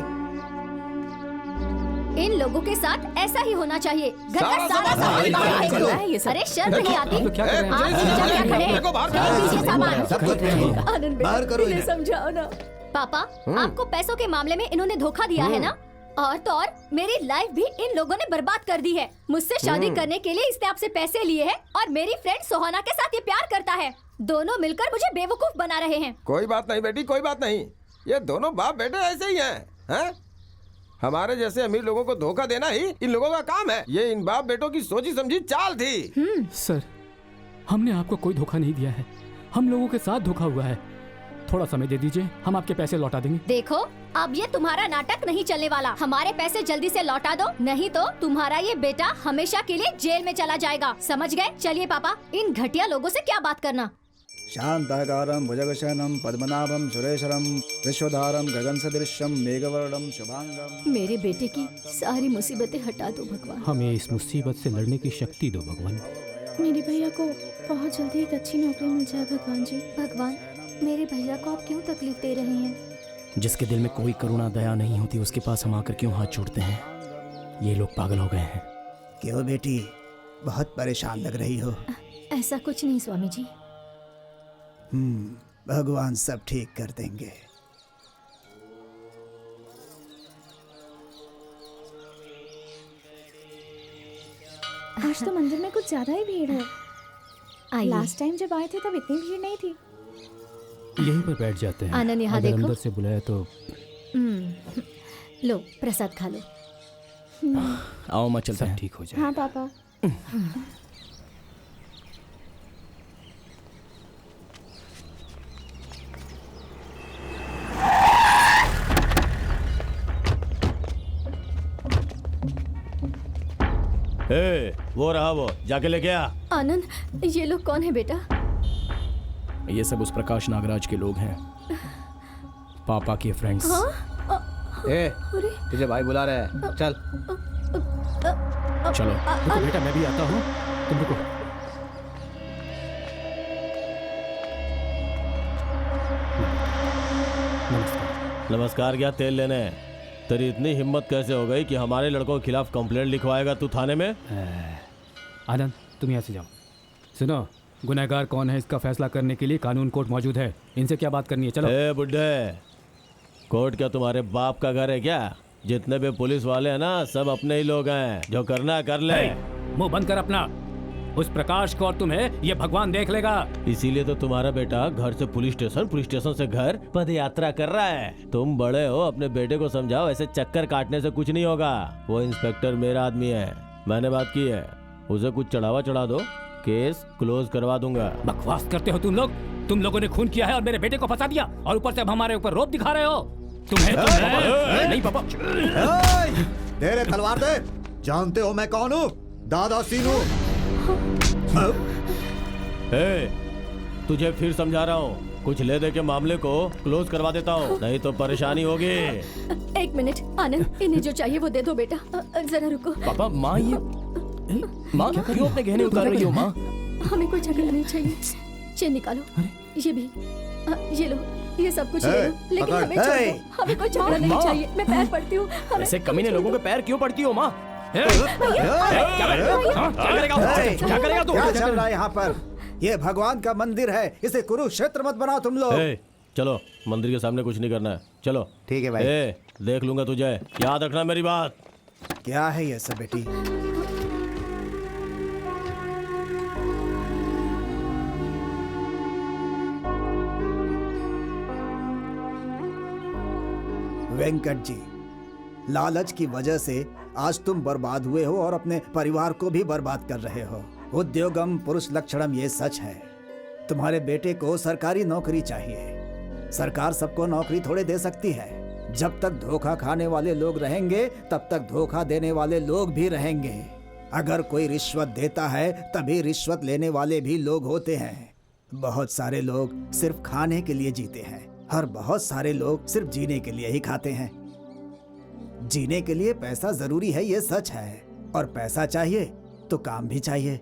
इन लोगों के साथ ऐसा ही होना चाहिए। घर का सारा सामान बाहर फेंक चल दो। रहा है ये सब। अरे शर्म नहीं आती? क्या कर रहे हैं? आप चुपचाप क्या खड़े हैं? फेंक दीजिए सामान। आनंद बाहर करो इन्हें। समझाओ ना। पापा, आपको पैसों के मामले में इन्होंने धोखा दिया है ना? और तो और मेरी लाइफ भी इन लोगों ने बर्बाद कर दी है। मुझसे शादी करने के लिए इसने आपसे पैसे लिए हैं और मेरी फ्रेंड सोहाना के साथ ये प्यार करता है। दोनों मिलकर मुझे बेवकूफ बना रहे हैं। कोई बात नहीं बेटी, कोई बात नहीं। ये दोनों बाप बेटे ऐसे ही हैं। हमारे जैसे अमीर लोगों को धोखा देना ही इन लोगों का काम है। ये इन बाप बेटों की सोची समझी चाल थी। सर, हमने आपको कोई धोखा नहीं दिया है। हम लोगों के साथ धोखा हुआ है। थोड़ा समय दे दीजिए, हम आपके पैसे लौटा देंगे। देखो, अब ये तुम्हारा नाटक नहीं चलने वाला। हमारे पैसे जल्दी से लौटा दो, नहीं तो तुम्हारा ये बेटा हमेशा के लिए जेल में चला जाएगा। समझ गए? चलिए पापा, इन घटिया लोगों से क्या बात करना। शांताकारं भुजगशयनं पद्मनाभं सुरेशरं विश्वधारं गगनसदृशं मेघवर्णं शुभांगं। मेरे बेटे की सारी मुसीबतें हटा दो भगवान। हमें इस मुसीबत से लड़ने की शक्ति दो भगवान। मेरे भैया को बहुत जल्दी एक अच्छी नौकरी मिल जाए भगवान जी। भगवान, मेरे भैया को आप क्यों तकलीफ दे रहे हैं? जिसके दिल में कोई करुणा दया नहीं होती उसके पास हम आकर क्यों हाथ जोड़ते हैं? ये लोग पागल हो गए हैं। क्यों बेटी, बहुत परेशान लग रही हो? ऐसा कुछ नहीं स्वामी जी। भगवान सब ठीक कर देंगे। आज तो मंदिर में कुछ ज्यादा ही भीड़ है। आइए। लास्ट टाइम जब आए थे तब इतनी भीड़ नहीं थी। यहीं पर बैठ जाते हैं। आनंद, यहाँ अगर देखो। अंदर से बुलाया तो लो प्रसाद खा लो। आओ माँ चलते हैं। ठीक हो जाए। हाँ पापा। वो रहा, वो जाके लेके आ। आनंद, ये लोग कौन है बेटा? ये सब उस प्रकाश नागराज के लोग हैं, पापा के फ्रेंड्स। ए, तुझे भाई बुला रहे हैं, चल। चलो। रुको बेटा, मैं भी आता हूँ, तुम रुको। नमस्कार। नमस्कार। क्या तेल लेने? तेरी इतनी हिम्मत कैसे हो गई कि हमारे लड़कों के खिलाफ कंप्लेंट लिखवाएगा तू थाने में? आनंद, तुम यहाँ से जाओ। सुनो, गुनहगार कौन है इसका फैसला करने के लिए कानून कोर्ट मौजूद है। इनसे क्या बात करनी है? चलो। ए बुड्ढे, कोर्ट क्या तुम्हारे बाप का घर है क्या? जितने भी पुलिस वाले हैं ना, सब अपने ही लोग हैं, जो करना है कर ले। मुंह बंद कर अपना। उस प्रकाश को और तुम्हें ये भगवान देख लेगा। इसीलिए तो तुम्हारा बेटा घर से पुलिस स्टेशन से घर पद यात्रा कर रहा है। तुम बड़े हो, अपने बेटे को समझाओ, ऐसे चक्कर काटने से कुछ नहीं होगा। वो इंस्पेक्टर मेरा आदमी है, मैंने बात की है। उसे कुछ चढ़ावा चढ़ा दो, केस क्लोज करवा दूंगा। बकवास करते हो तुम लोग। तुम लोगों ने खून किया है और मेरे बेटे को फंसा दिया, और ऊपर से अब हमारे ऊपर रोब दिखा रहे हो। तुम्हें नहीं पापा। दे रे तलवार दे। जानते हो मैं कौन हूँ? दादा सीनू। तुझे फिर समझा रहा हूँ, कुछ ले दे के मामले को क्लोज करवा देता हूँ, नहीं तो परेशानी होगी। एक मिनट आनंद, इन्हें जो चाहिए वो दे दो बेटा। जरा रुको। पापा, माँ ये माँ क्यों अपने गहने उतार रही हो? माँ, हमें कोई झगड़ा नहीं चाहिए। चेन निकालो। ये भी, ये लो, ये सब कुछ ले लो, लेकिन हमें छोड़ दो। हमें कोई झगड़ा नहीं चाहिए। मैं पैर पड़ती हूँ। ऐसे कमीने लोगों के पैर क्यों पड़ती हो माँ? क्या चल रहा है यहाँ पर? ये भगवान का मंदिर है, इसे कुरुक्षेत्र मत बनाओ तुम लोग। चलो, मंदिर के सामने कुछ नहीं करना है, चलो। ठीक है भाई। देख लूंगा तुझे, याद रखना मेरी बात। क्या है ये सब बेटी? वेंकट जी, लालच की वजह से आज तुम बर्बाद हुए हो और अपने परिवार को भी बर्बाद कर रहे हो। उद्योगम पुरुष लक्षणम, ये सच है। तुम्हारे बेटे को सरकारी नौकरी चाहिए। सरकार सबको नौकरी थोड़े दे सकती है। जब तक धोखा खाने वाले लोग रहेंगे तब तक धोखा देने वाले लोग भी रहेंगे। अगर कोई रिश्वत देता है तभी रिश्वत लेने वाले भी लोग होते हैं। बहुत सारे लोग सिर्फ खाने के लिए जीते हैं और बहुत सारे लोग सिर्फ जीने के लिए ही खाते हैं। जीने के लिए पैसा जरूरी है, ये सच है, और पैसा चाहिए तो काम भी चाहिए,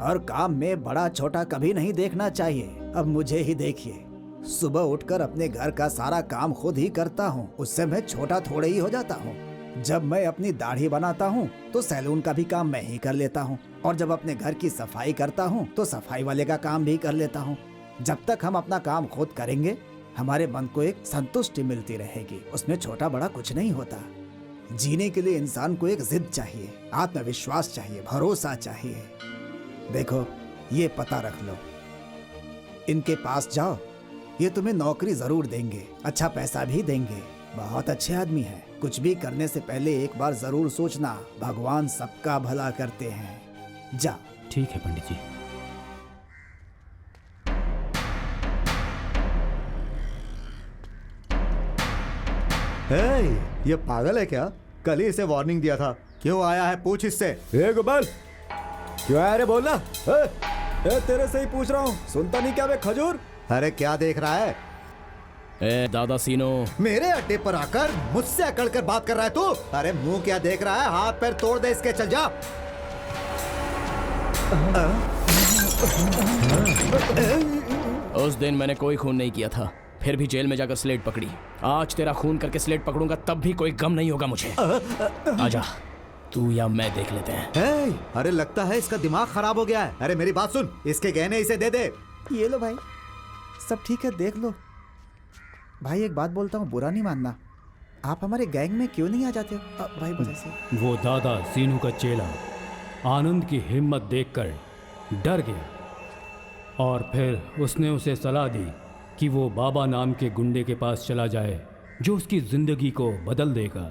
और काम में बड़ा छोटा कभी नहीं देखना चाहिए। अब मुझे ही देखिए, सुबह उठकर अपने घर का सारा काम खुद ही करता हूँ, उससे मैं छोटा थोड़े ही हो जाता हूँ। जब मैं अपनी दाढ़ी बनाता हूँ तो सैलून का भी काम मैं ही कर लेता हूँ, और जब अपने घर की सफाई करता हूँ तो सफाई वाले का काम भी कर लेता हूँ। जब तक हम अपना काम खुद करेंगे हमारे मन को एक संतुष्टि मिलती रहेगी, उसमें छोटा बड़ा कुछ नहीं होता। जीने के लिए इंसान को एक जिद चाहिए, आत्मविश्वास चाहिए, भरोसा चाहिए। देखो, ये पता रख लो, इनके पास जाओ, ये तुम्हें नौकरी जरूर देंगे, अच्छा पैसा भी देंगे, बहुत अच्छे आदमी हैं। कुछ भी करने से पहले एक बार जरूर सोचना, भगवान सबका भला करते हैं। जा। ठीक है पंडित जी। ये पागल है क्या? कल ही इसे वार्निंग दिया था, क्यों आया है पूछ इससे। गोपाल, क्यों आया रे? बोलना। तेरे से ही पूछ रहा हूँ, सुनता नहीं क्या बे खजूर? अरे क्या देख रहा है? ए दादा सीनो, मेरे अड्डे पर आकर मुझसे अकड़ कर बात कर रहा है तू? अरे मुंह क्या देख रहा है? हाथ पैर तोड़ दे इसके, चल जा। उस दिन मैंने कोई खून नहीं किया था, फिर भी जेल में जाकर स्लेट पकड़ी। आज तेरा खून करके स्लेट पकड़ूंगा तब भी कोई गम नहीं होगा मुझे। आजा, तू या मैं देख लेते हैं। अरे लगता है इसका दिमाग खराब हो गया है। अरे मेरी बात सुन, इसके गहने इसे दे दे। ये लो भाई, सब ठीक है, देख लो। भाई एक बात बोलता हूँ, बुरा नहीं मानना, आप हमारे गैंग में क्यों नहीं आ जाते हो? भाई बोले से। वो दादा सीनू का चेला आनंद की हिम्मत देखकर डर गया और फिर उसने उसे सलाह दी कि वो बाबा नाम के गुंडे के पास चला जाए जो उसकी जिंदगी को बदल देगा।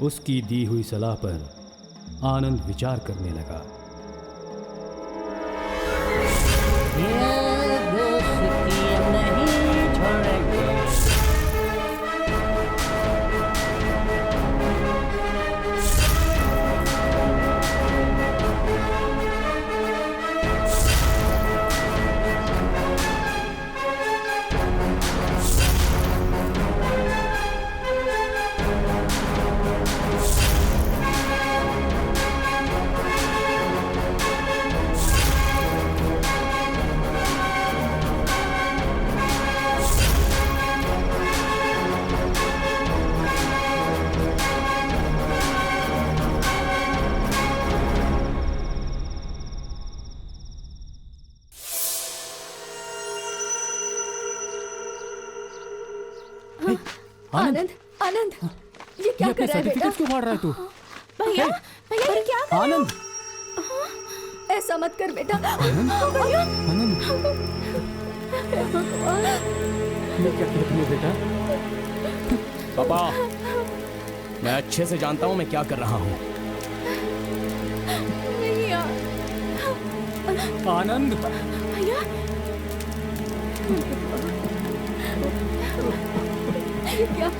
उसकी दी हुई सलाह पर आनंद विचार करने लगा। आनंद, आनंद, ये क्या कर रहा है बेटा? क्यों फाड़ रहा है तू? भैया, भैया ये क्या कर रहे हो? आनंद, ऐसा मत कर बेटा। भैया, आनंद, ये क्या कर रही है बेटा? पापा, मैं अच्छे से जानता हूँ मैं क्या कर रहा हूँ। भैया, आनंद, भैया, क्या?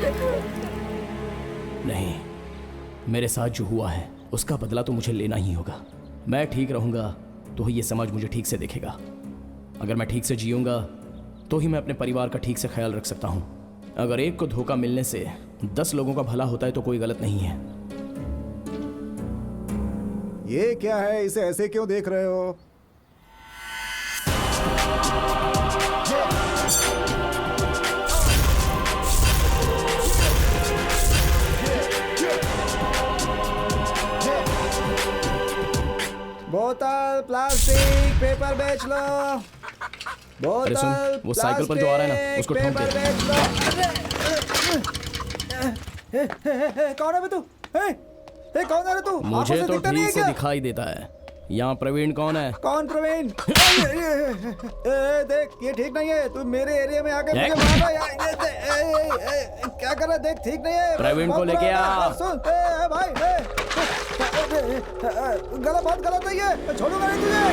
नहीं, मेरे साथ जो हुआ है उसका बदला तो मुझे लेना ही होगा। मैं ठीक रहूंगा तो ही ये समाज मुझे ठीक से देखेगा। अगर मैं ठीक से जीऊंगा तो ही मैं अपने परिवार का ठीक से ख्याल रख सकता हूँ। अगर एक को धोखा मिलने से 10 लोगों का भला होता है तो कोई गलत नहीं है। ये क्या है, इसे ऐसे क्यों देख रहे हो? बोतल, प्लास्टिक, पेपर बेच लो। अरे सुन, वो साइकिल पर जो आ रहा है ना, उसको ठोक दे। कौन है बे तू? कौन है रे तू? मुझे तो ठीक से दिखाई देता है। यहाँ प्रवीण कौन है? कौन प्रवीण? देख, ये ठीक नहीं है। तू मेरे एरिया में आके मुझे मार रहा है। क्या कर रहा है? देख, ठीक नहीं है। प्रवीण को लेके आ। सुन भाई, गलत, बहुत गलत है ये। छोड़ूंगा नहीं तुझे।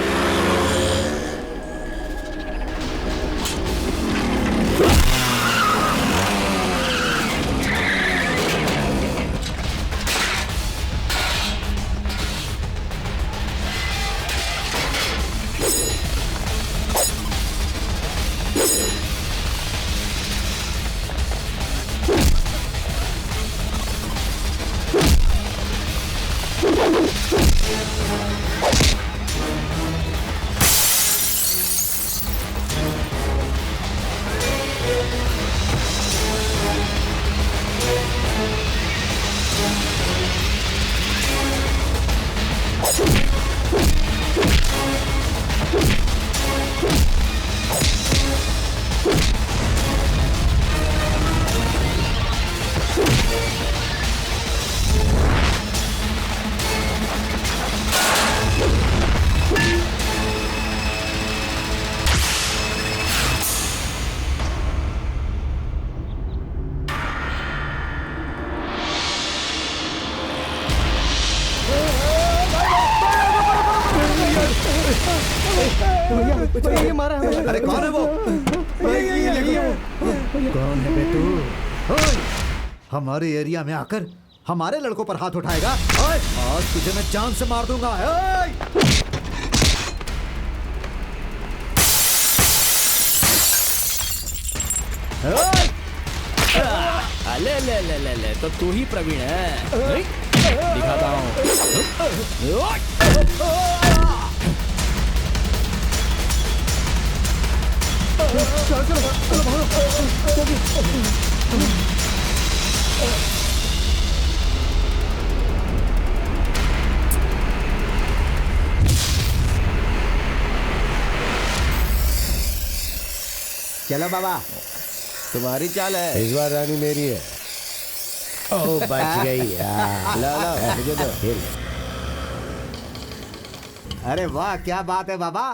अरे कौन है वो? कौन है बे तू? हमारे एरिया में आकर हमारे लड़कों पर हाथ उठाएगा? आज तुझे मैं जान से मार दूंगा। ले ले ले ले ले, तो तू ही प्रवीण है। दिखाता हूँ। चलो बाबा, तुम्हारी चाल है। इस बार रानी मेरी है। ओ बच गई। ला मुझे दो। अरे वाह, क्या बात है बाबा।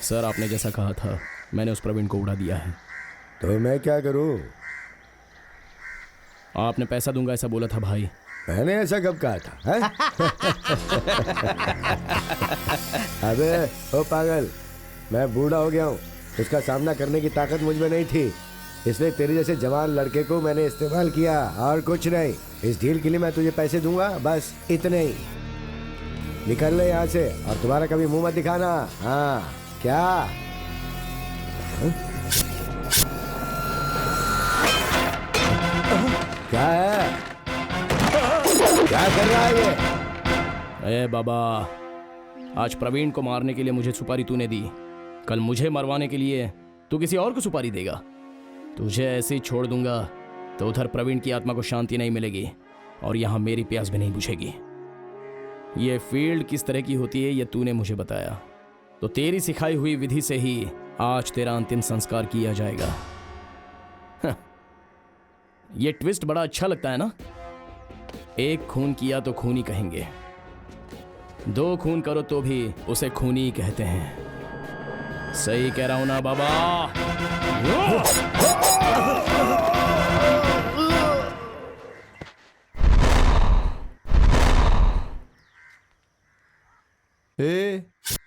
सर, आपने जैसा कहा था मैंने उस प्रवीण को उड़ा दिया है। तो मैं क्या करूं? आपने पैसा दूंगा ऐसा बोला था भाई। मैंने ऐसा कब कहा था? अबे ओ पागल, मैं बूढ़ा हो गया हूँ। उसका सामना करने की ताकत मुझ में नहीं थी, इसलिए तेरे जैसे जवान लड़के को मैंने इस्तेमाल किया और कुछ नहीं। इस डील के लिए मैं तुझे पैसे दूंगा, बस इतने ही। निकल ले यहाँ से और तुम्हारा कभी मुंह मत दिखाना। हाँ क्या? क्या है? क्या कर रहा है ये? ए बाबा, आज प्रवीण को मारने के लिए मुझे सुपारी तूने दी, कल मुझे मरवाने के लिए तू किसी और को सुपारी देगा। तुझे ऐसे ही छोड़ दूंगा तो उधर प्रवीण की आत्मा को शांति नहीं मिलेगी और यहाँ मेरी प्यास भी नहीं बुझेगी। ये फील्ड किस तरह की होती है ये तूने मुझे बताया, तो तेरी सिखाई हुई विधि से ही आज तेरा अंतिम संस्कार किया जाएगा। ये ट्विस्ट बड़ा अच्छा लगता है ना? एक खून किया तो खूनी कहेंगे, दो खून करो तो भी उसे खूनी कहते हैं। सही कह रहा हूं ना बाबा?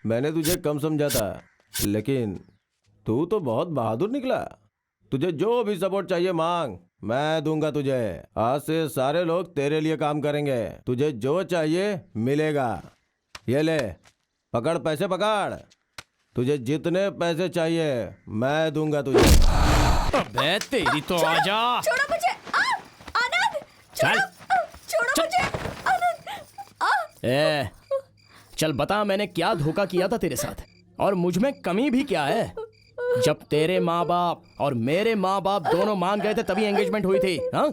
मैंने तुझे कम समझा था, लेकिन तू तो बहुत बहादुर निकला। तुझे जो भी सपोर्ट चाहिए मांग, मैं दूंगा तुझे। आज से सारे लोग तेरे लिए काम करेंगे, तुझे जो चाहिए मिलेगा। ये ले, पकड़ पैसे पकड़। तुझे जितने पैसे चाहिए मैं दूंगा तुझे। अबे तेरी तो आजा। छोड़ो मुझे। आनंद, चल छोड़ो मुझे। आनंद, ए, चल बता मैंने क्या धोखा किया था तेरे साथ, और मुझ में कमी भी क्या है? जब तेरे माँ बाप और मेरे माँ बाप दोनों मान गए थे तभी एंगेजमेंट हुई थी। हाँ,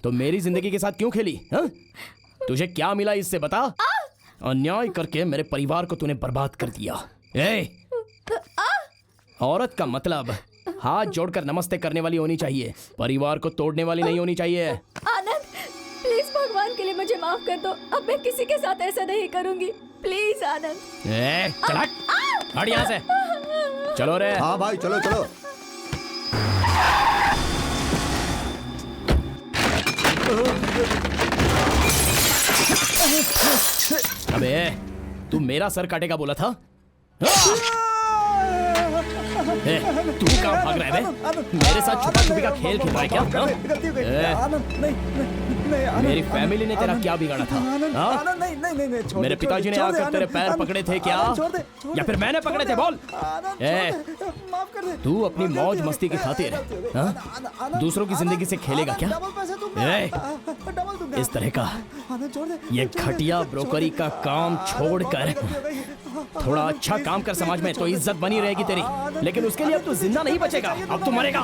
तो मेरी जिंदगी के साथ क्यों खेली? हाँ, तुझे क्या मिला इससे बता? अन्याय करके मेरे परिवार को तूने बर्बाद कर दिया। ए, औरत का मतलब हाथ जोड़कर नमस्ते करने वाली होनी चाहिए, परिवार को तोड़ने वाली नहीं होनी चाहिए। आनंद, प्लीज भगवान के लिए मुझे माफ कर दो। अब मैं किसी के साथ ऐसा नहीं करूंगी, प्लीज आनंद। ए, चल हट, हट यहाँ से। चलो रे। हाँ भाई, चलो चलो। अबे तू मेरा सर काटेगा बोला था? ए, तू कहाँ भाग रहा है बे? मेरे साथ छुपा छुपी का खेल खेल रहा है क्या? मेरी फैमिली ने तेरा क्या बिगाड़ा था? मेरे पिताजी ने आकर तेरे पैर पकड़े थे क्या, या फिर मैंने पकड़े थे? बोल। तू अपनी मौज मस्ती की खातिर दूसरों की जिंदगी से खेलेगा क्या? इस तरह का ये घटिया ब्रोकरी का काम छोड़कर थोड़ा अच्छा काम कर समाज में, तो इज्जत बनी रहेगी तेरी। लेकिन उसके लिए अब तू जिंदा नहीं बचेगा, अब तू मरेगा।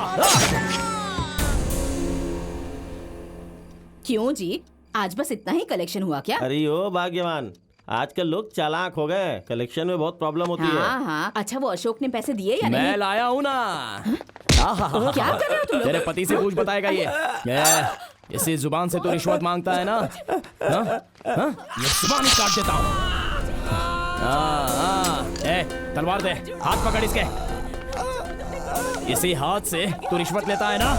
क्यों जी, आज बस इतना ही कलेक्शन हुआ क्या? अरे ओ भाग्यवान, आजकल लोग चालाक हो गए, कलेक्शन में बहुत प्रॉब्लम होती है। हाँ, अच्छा वो अशोक ने पैसे दिए या नहीं? मैं लाया हूँ ना। क्या कर रहे हो तुम लोग? तेरे पति से पूछ बताएगा ये इसी जुबान से तो रिश्वत मांगता है ना? ये जुबान ही काट देता हूँ। तलवार दे, हाथ पकड़ इसके। इसी हाथ से तू रिश्वत लेता है ना?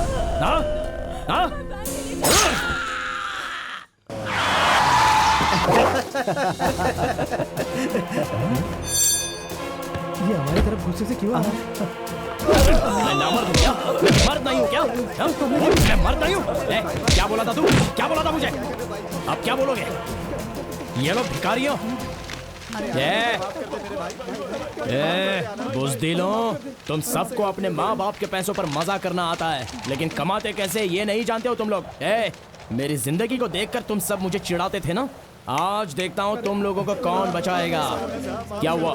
ये हमारी तरफ गुस्से से क्यों आ रहा है? मैं नामर्द हूँ क्या? मैं मर्द नहीं हूँ क्या? मैं मर्द नहीं हूँ? क्या बोला था तू? क्या बोला था मुझे? अब क्या बोलोगे? ये लोग भिखारियों, बुज़दिलों, तुम सबको अपने माँ बाप के पैसों पर मजा करना आता है, लेकिन कमाते कैसे ये नहीं जानते हो तुम लोग। मेरी जिंदगी को देखकर तुम सब मुझे चिढ़ाते थे ना, आज देखता हूँ तुम लोगों को कौन बचाएगा। क्या हुआ,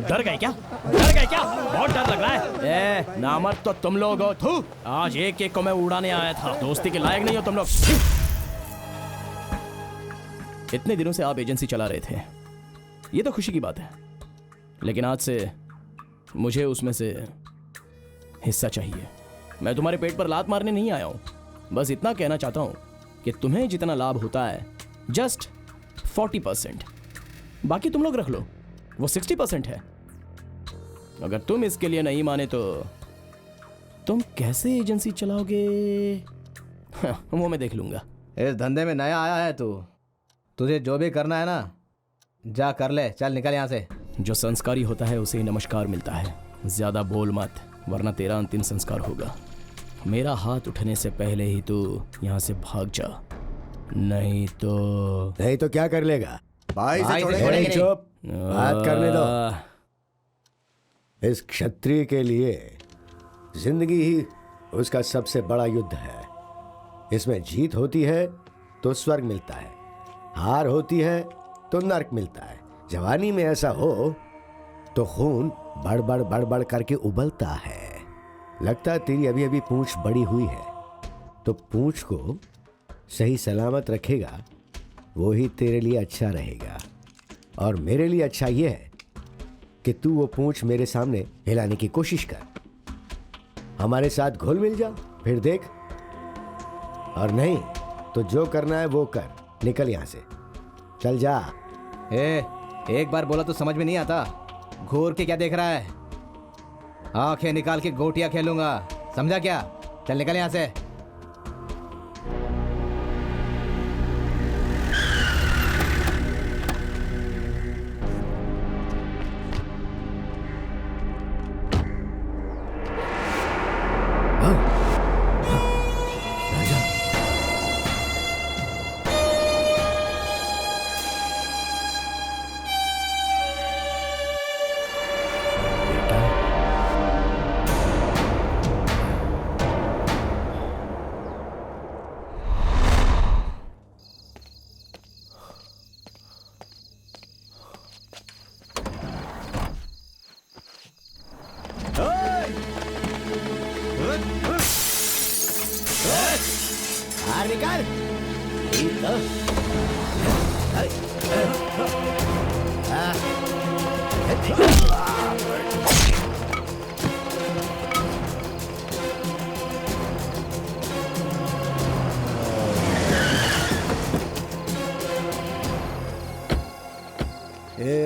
डर गए क्या? डर गए क्या? बहुत डर लग रहा है। ए नामर्द तो तुम लोग हो। थू, आज एक एक को मैं उड़ाने आया था। दोस्ती के लायक नहीं हो तुम लोग। इतने दिनों से आप एजेंसी चला रहे थे, ये तो खुशी की बात है, लेकिन आज से मुझे उसमें से हिस्सा चाहिए। मैं तुम्हारे पेट पर लात मारने नहीं आया हूं, बस इतना कहना चाहता हूं कि तुम्हें जितना लाभ होता है जस्ट 40%, बाकी तुम लोग रख लो, वो 60% है। अगर तुम इसके लिए नहीं माने तो तुम कैसे एजेंसी चलाओगे वो मैं देख लूंगा। इस धंधे में नया आया है तू, तुझे जो भी करना है ना जा कर ले, चल निकल यहाँ से। जो संस्कारी होता है उसे ही नमस्कार मिलता है। ज्यादा बोल मत, वरना तेरा अंतिम संस्कार होगा। मेरा हाथ उठने से पहले ही तू यहाँ से भाग जा, नहीं तो क्या कर लेगा? भाई से छोड़ेंगे छोड़ेंगे नहीं। चुप, बात करने दो। इस क्षत्रिय के लिए जिंदगी ही उसका सबसे बड़ा युद्ध है। इसमें जीत होती है तो स्वर्ग मिलता है, हार होती है तो नर्क मिलता है। जवानी में ऐसा हो तो खून बड़ करके उबलता है। लगता है तेरी अभी अभी पूंछ बड़ी हुई है, तो पूंछ को सही सलामत रखेगा वो ही तेरे लिए अच्छा रहेगा। और मेरे लिए अच्छा ये है कि तू वो पूंछ मेरे सामने हिलाने की कोशिश कर, हमारे साथ घुल मिल जा, फिर देख। और नहीं तो जो करना है वो कर, निकल यहां से, चल जा। एक बार बोला तो समझ में नहीं आता, घूर के क्या देख रहा है? आंखें निकाल के गोटियां खेलूंगा, समझा क्या? चल निकल यहां से।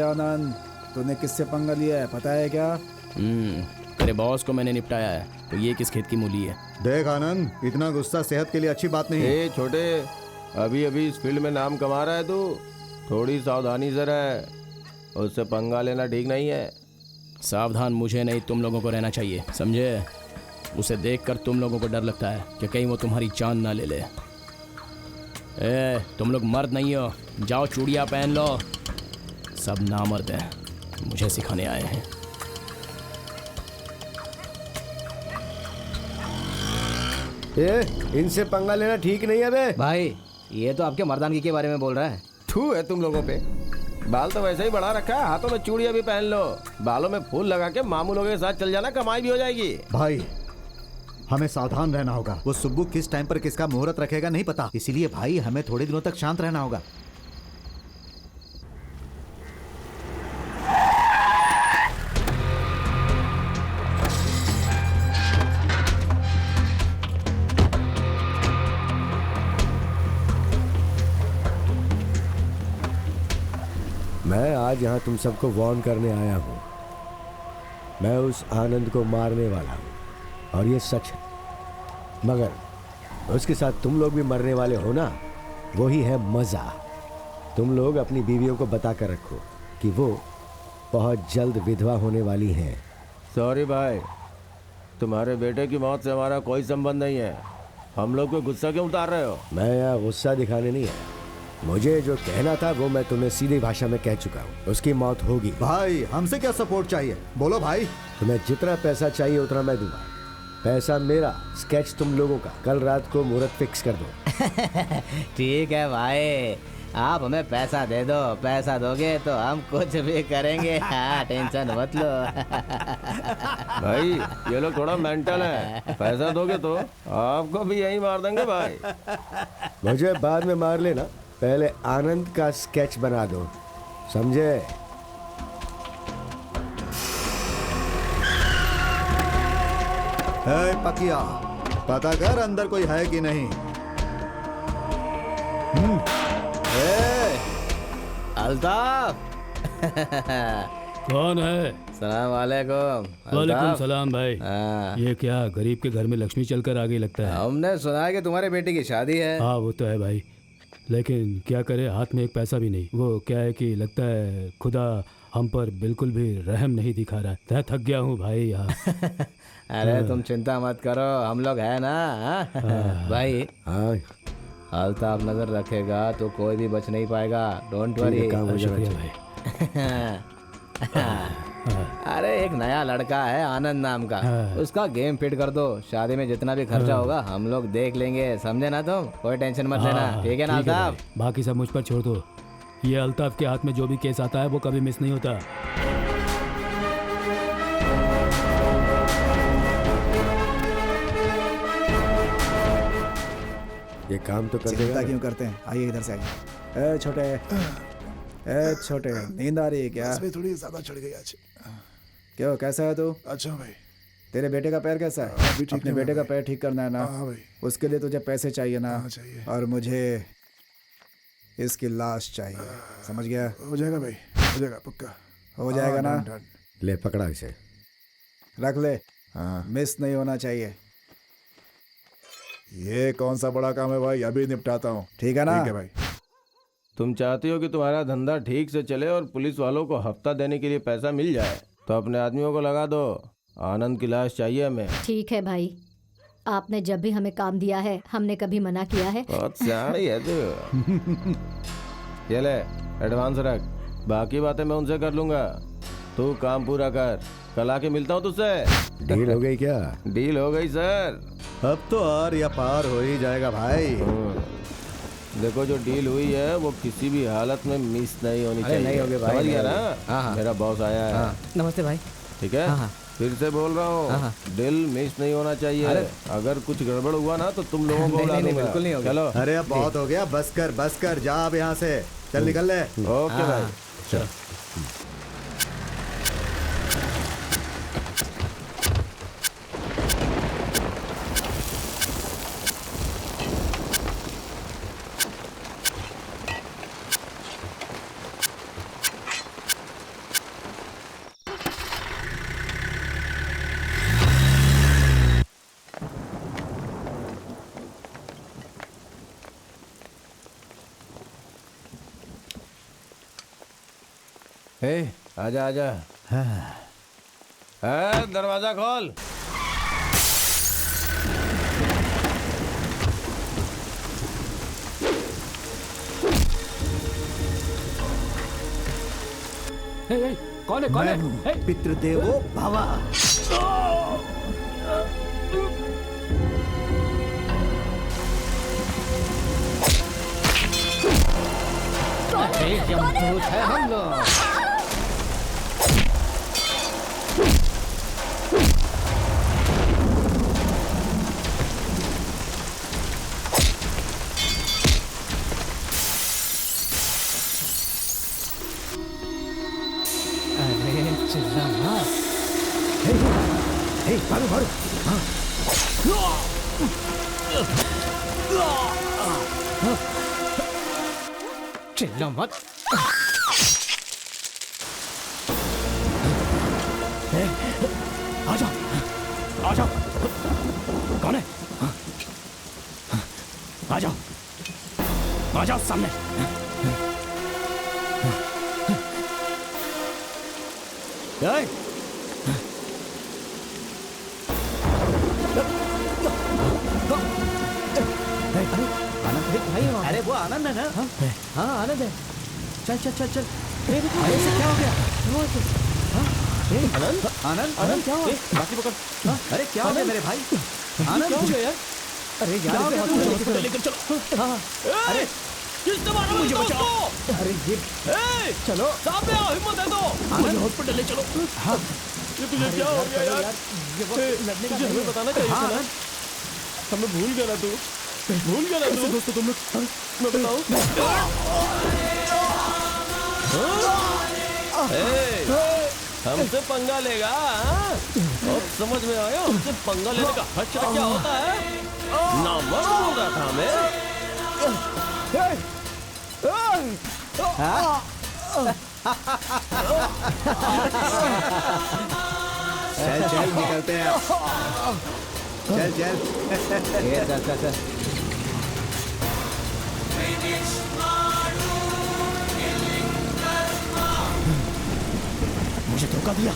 आनंद, तूने किससे पंगा लिया है पता है क्या? तेरे बॉस को मैंने निपटाया है, तो ये किस खेत की मूली है? देख आनंद, इतना गुस्सा सेहत के लिए अच्छी बात नहीं। ए छोटे, अभी अभी इस फील्ड में नाम कमा रहा है तू, थोड़ी सावधानी से रह, उससे पंगा लेना ठीक नहीं है। सावधान मुझे नहीं तुम लोगों को रहना चाहिए, समझे? उसे देखकर तुम लोगों को डर लगता है कि कहीं वो तुम्हारी जान ना ले ले। तुम लोग मर्द नहीं हो, जाओ चूड़ियाँ पहन लो। सब नामर्द हैं, मुझे सिखाने आए हैं। इनसे पंगा लेना ठीक नहीं है बे। भाई ये तो आपके मर्दानगी के बारे में बोल रहा है। थू है तुम लोगों पे, बाल तो वैसे ही बढ़ा रखा है, हाथों में चूड़ियां भी पहन लो, बालों में फूल लगा के मामू लोगों के साथ चल जाना, कमाई भी हो जाएगी। भाई हमें सावधान रहना होगा, वो सुब्बू किस टाइम पर किसका मुहूर्त रखेगा नहीं पता, इसीलिए भाई हमें थोड़े दिनों तक शांत रहना होगा। मैं आज यहाँ तुम सबको वार्न करने आया हूँ। मैं उस आनंद को मारने वाला हूँ और ये सच है, मगर उसके साथ तुम लोग भी मरने वाले हो ना, वही है मजा। तुम लोग अपनी बीवियों को बता कर रखो कि वो बहुत जल्द विधवा होने वाली हैं। सॉरी भाई, तुम्हारे बेटे की मौत से हमारा कोई संबंध नहीं है, हम लोग को गुस्सा क्यों उतार रहे हो? मैं यहाँ गुस्सा दिखाने नहीं आया, मुझे जो कहना था वो मैं तुम्हें सीधी भाषा में कह चुका हूँ। उसकी मौत होगी। भाई हमसे क्या सपोर्ट चाहिए, बोलो भाई। तुम्हें जितना पैसा चाहिए उतना मैं दूंगा। पैसा मेरा, स्केच तुम लोगों का। कल रात को मुहूर्त फिक्स कर दो। ठीक है भाई, आप हमें पैसा दे दो, पैसा दोगे तो हम कुछ भी करेंगे। हाँ, टेंशन मत लो। भाई ये लोग थोड़ा मेंटल है, पैसा दोगे तो आपको भी यही मार देंगे भाई। मुझे बाद में मार लेना, पहले आनंद का स्केच बना दो, समझे? पकिया, पता कर अंदर कोई है कि नहीं। अल्ताफ। कौन है? सलाम वालेकुम। वालेकुम सलाम भाई। हाँ। ये क्या गरीब के घर में लक्ष्मी चलकर आ गई लगता है। हमने सुना है कि तुम्हारे बेटे की शादी है। हाँ वो तो है भाई, लेकिन क्या करे, हाथ में एक पैसा भी नहीं। वो क्या है कि लगता है खुदा हम पर बिल्कुल भी रहम नहीं दिखा रहा है। मैं थक गया हूँ भाई यहाँ। अरे तुम चिंता मत करो, हम लोग है ना। भाई अल्ताफ नजर रखेगा तो कोई भी बच नहीं पाएगा। Don't worry. शुक्रिया भाई। अरे एक नया लड़का है आनंद नाम का, उसका गेम फिट कर दो। शादी में जितना भी खर्चा होगा हम लोग देख लेंगे, समझे ना तुम? कोई टेंशन मत लेना, ठीक है ना अल्ताफ? बाकी सब मुझ पर छोड़ दो। ये अल्ताफ के हाथ में जो भी केस आता है वो कभी मिस नहीं होता। ये काम तो कर देगा। चिंता क्यों करते हैं, आइए इधर से आइए। छोटे, छोटे, नींद आ रही है क्या? थोड़ी ज्यादा चढ़ गई आज। क्यों, कैसा है तू? अच्छा भाई। तेरे बेटे का पैर कैसा है? अभी ठीक अपने बेटे का पैर ठीक करना है ना? हाँ भाई। उसके लिए तुझे पैसे चाहिए ना? हाँ चाहिए। और मुझे इसकी लाश चाहिए, समझ गया? हो जाएगा भाई, हो जाएगा पक्का। हो जाएगा ना? ले पकड़ा इसे, रख ले। हाँ, मिस नहीं होना चाहिए। ये कौन सा बड़ा काम है भाई, अभी निपटाता हूँ। ठीक है ना? ठीक है भाई। तुम चाहती हो कि तुम्हारा धंधा ठीक से चले और पुलिस वालों को हफ्ता देने के लिए पैसा मिल जाए, तो अपने आदमियों को लगा दो। आनंद की लाश चाहिए हमें। ठीक है भाई, आपने जब भी हमें काम दिया है हमने कभी मना किया है? बहुत सियाणी है तू। ये ले एडवांस रख, बाकी बातें मैं उनसे कर लूंगा। तू काम पूरा कर, कल आके मिलता हूँ तुझसे। डील हो गई क्या? डील हो गई सर। अब तो आर या पार हो ही जाएगा भाई। देखो जो डील हुई है वो किसी भी हालत में मिस नहीं होनी चाहिए। नहीं होगी भाई, समझ गया ना? हाँ। मेरा बॉस आया है। नमस्ते भाई। ठीक है, फिर से बोल रहा हूँ, डील मिस नहीं होना चाहिए। अगर कुछ गड़बड़ हुआ ना तो तुम लोगों को बुला दूंगा। बिल्कुल नहीं होगा। चलो। अरे अब बहुत हो गया, बस कर जा अब यहाँ से, चल निकल ले। ओके भाई, चल। आजा आजा। दरवाजा खोल। कौन है? पितृदेवो भव। यमदूत है हम लोग। मारो मारो। चिल्ला मत। आ जाओ, आ जाओ। कौन है? आ जाओ, आ जाओ सामने। अरे वो आनंद है ना? हाँ आनंद है। चल चल चल चल। अरे से क्या हो गया? आनंद आनंद आनंद क्या हुआ? बाकी पकड़। अरे क्या हो गया मेरे भाई? आनंद क्या हो गया यार? अरे यार लेकर चलो। अरे किसने मारा मुझे? बचाओ! अरे ये चलो सामने आओ, हिम्मत है तो मुझे हॉस्पिटल ले चलो। हाँ ये तुझे क्या हो गया यार? तुझे हमें बताना चाहिए था ना। हमें भूल गया ना तू, भूल गया ना तू। दोस्तों तुम लोग, मैं बताऊं? हमसे पंगा लेगा? अब समझ में आया हमसे पंगा लेने का हश्र क्या होता है? नामर्द बोल रहा था हमें। चल चल निकलते हैं। चल चल। ये चल। मुझे धोखा दिया।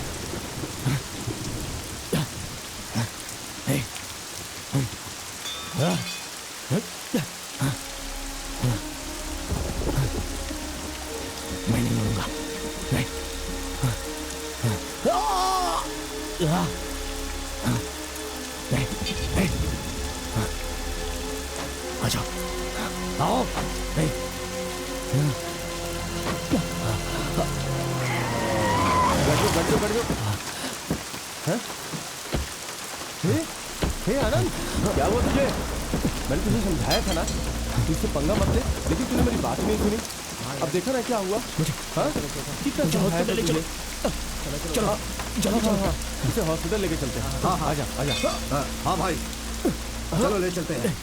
मैं नहीं मरूंगा। नहीं। आ जाओ, आओ। बैठ जाओ। हैं? हे आनंद, क्या हुआ तुझे? मैंने तुझे समझाया था ना तुझसे पंगा मत ले, लेकिन तूने मेरी बात नहीं सुनी। अब देखा ना क्या हुआ? हाँ? कितना समझाया था तुझे? चलो इसे हॉस्पिटल लेके चलते हैं। हाँ आजा। हाँ भाई, चलो ले चलते हैं।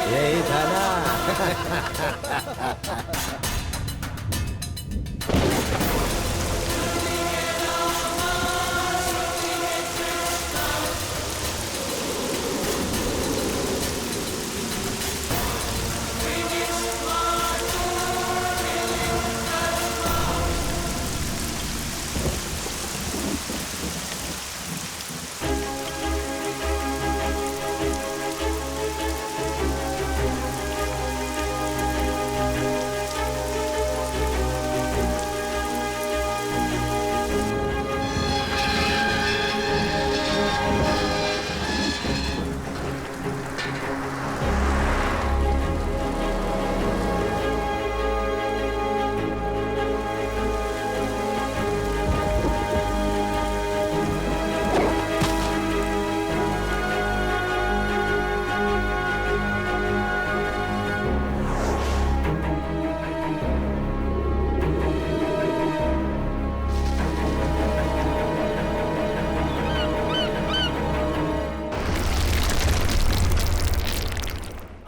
यही था ना।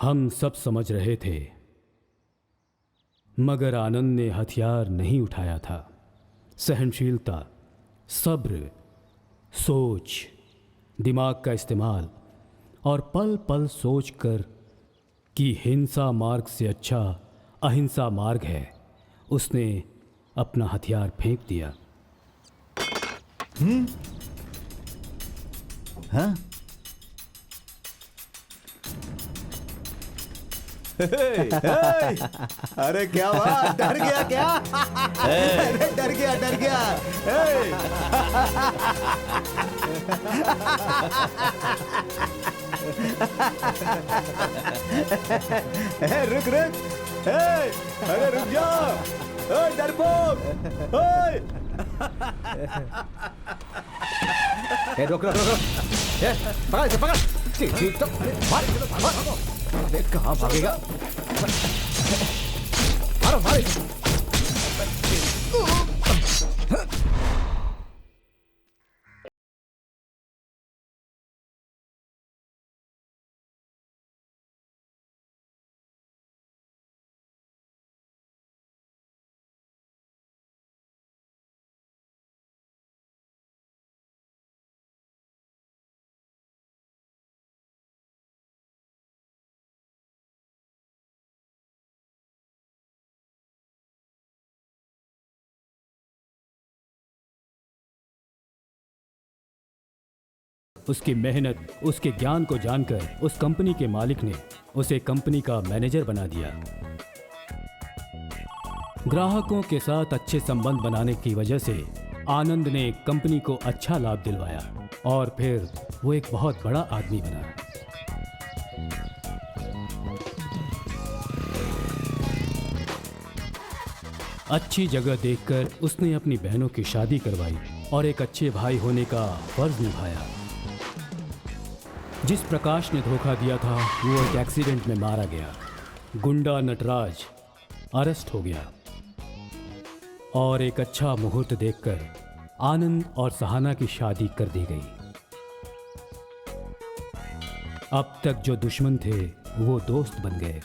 हम सब समझ रहे थे, मगर आनंद ने हथियार नहीं उठाया था। सहनशीलता, सब्र, सोच, दिमाग का इस्तेमाल और पल पल सोच कर कि हिंसा मार्ग से अच्छा अहिंसा मार्ग है, उसने अपना हथियार फेंक दिया। हाँ? अरे क्या हुआ? डर गया क्या? अरे डर गया। रुक। अरे रुक जाओ। डरपोक। रुक। पकड़। ठीक तो मार। देख कहाँ भागेगा। मारो। उसकी मेहनत, उसके ज्ञान को जानकर उस कंपनी के मालिक ने उसे कंपनी का मैनेजर बना दिया। ग्राहकों के साथ अच्छे संबंध बनाने की वजह से आनंद ने कंपनी को अच्छा लाभ दिलवाया और फिर वो एक बहुत बड़ा आदमी बना। अच्छी जगह देखकर उसने अपनी बहनों की शादी करवाई और एक अच्छे भाई होने का फर्ज निभाया। जिस प्रकाश ने धोखा दिया था वो एक एक्सीडेंट में मारा गया। गुंडा नटराज अरेस्ट हो गया और एक अच्छा मुहूर्त देखकर आनंद और सहाना की शादी कर दी गई। अब तक जो दुश्मन थे वो दोस्त बन गए।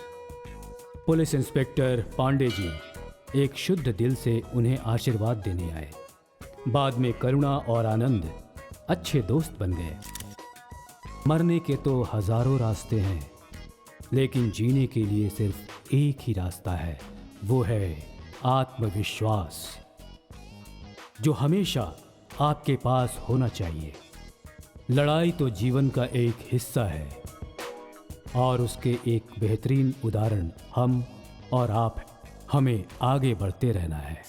पुलिस इंस्पेक्टर पांडे जी एक शुद्ध दिल से उन्हें आशीर्वाद देने आए। बाद में करुणा और आनंद अच्छे दोस्त बन गए। मरने के तो हजारों रास्ते हैं, लेकिन जीने के लिए सिर्फ एक ही रास्ता है, वो है आत्मविश्वास, जो हमेशा आपके पास होना चाहिए। लड़ाई तो जीवन का एक हिस्सा है और उसके एक बेहतरीन उदाहरण हम और आप हैं। हमें आगे बढ़ते रहना है।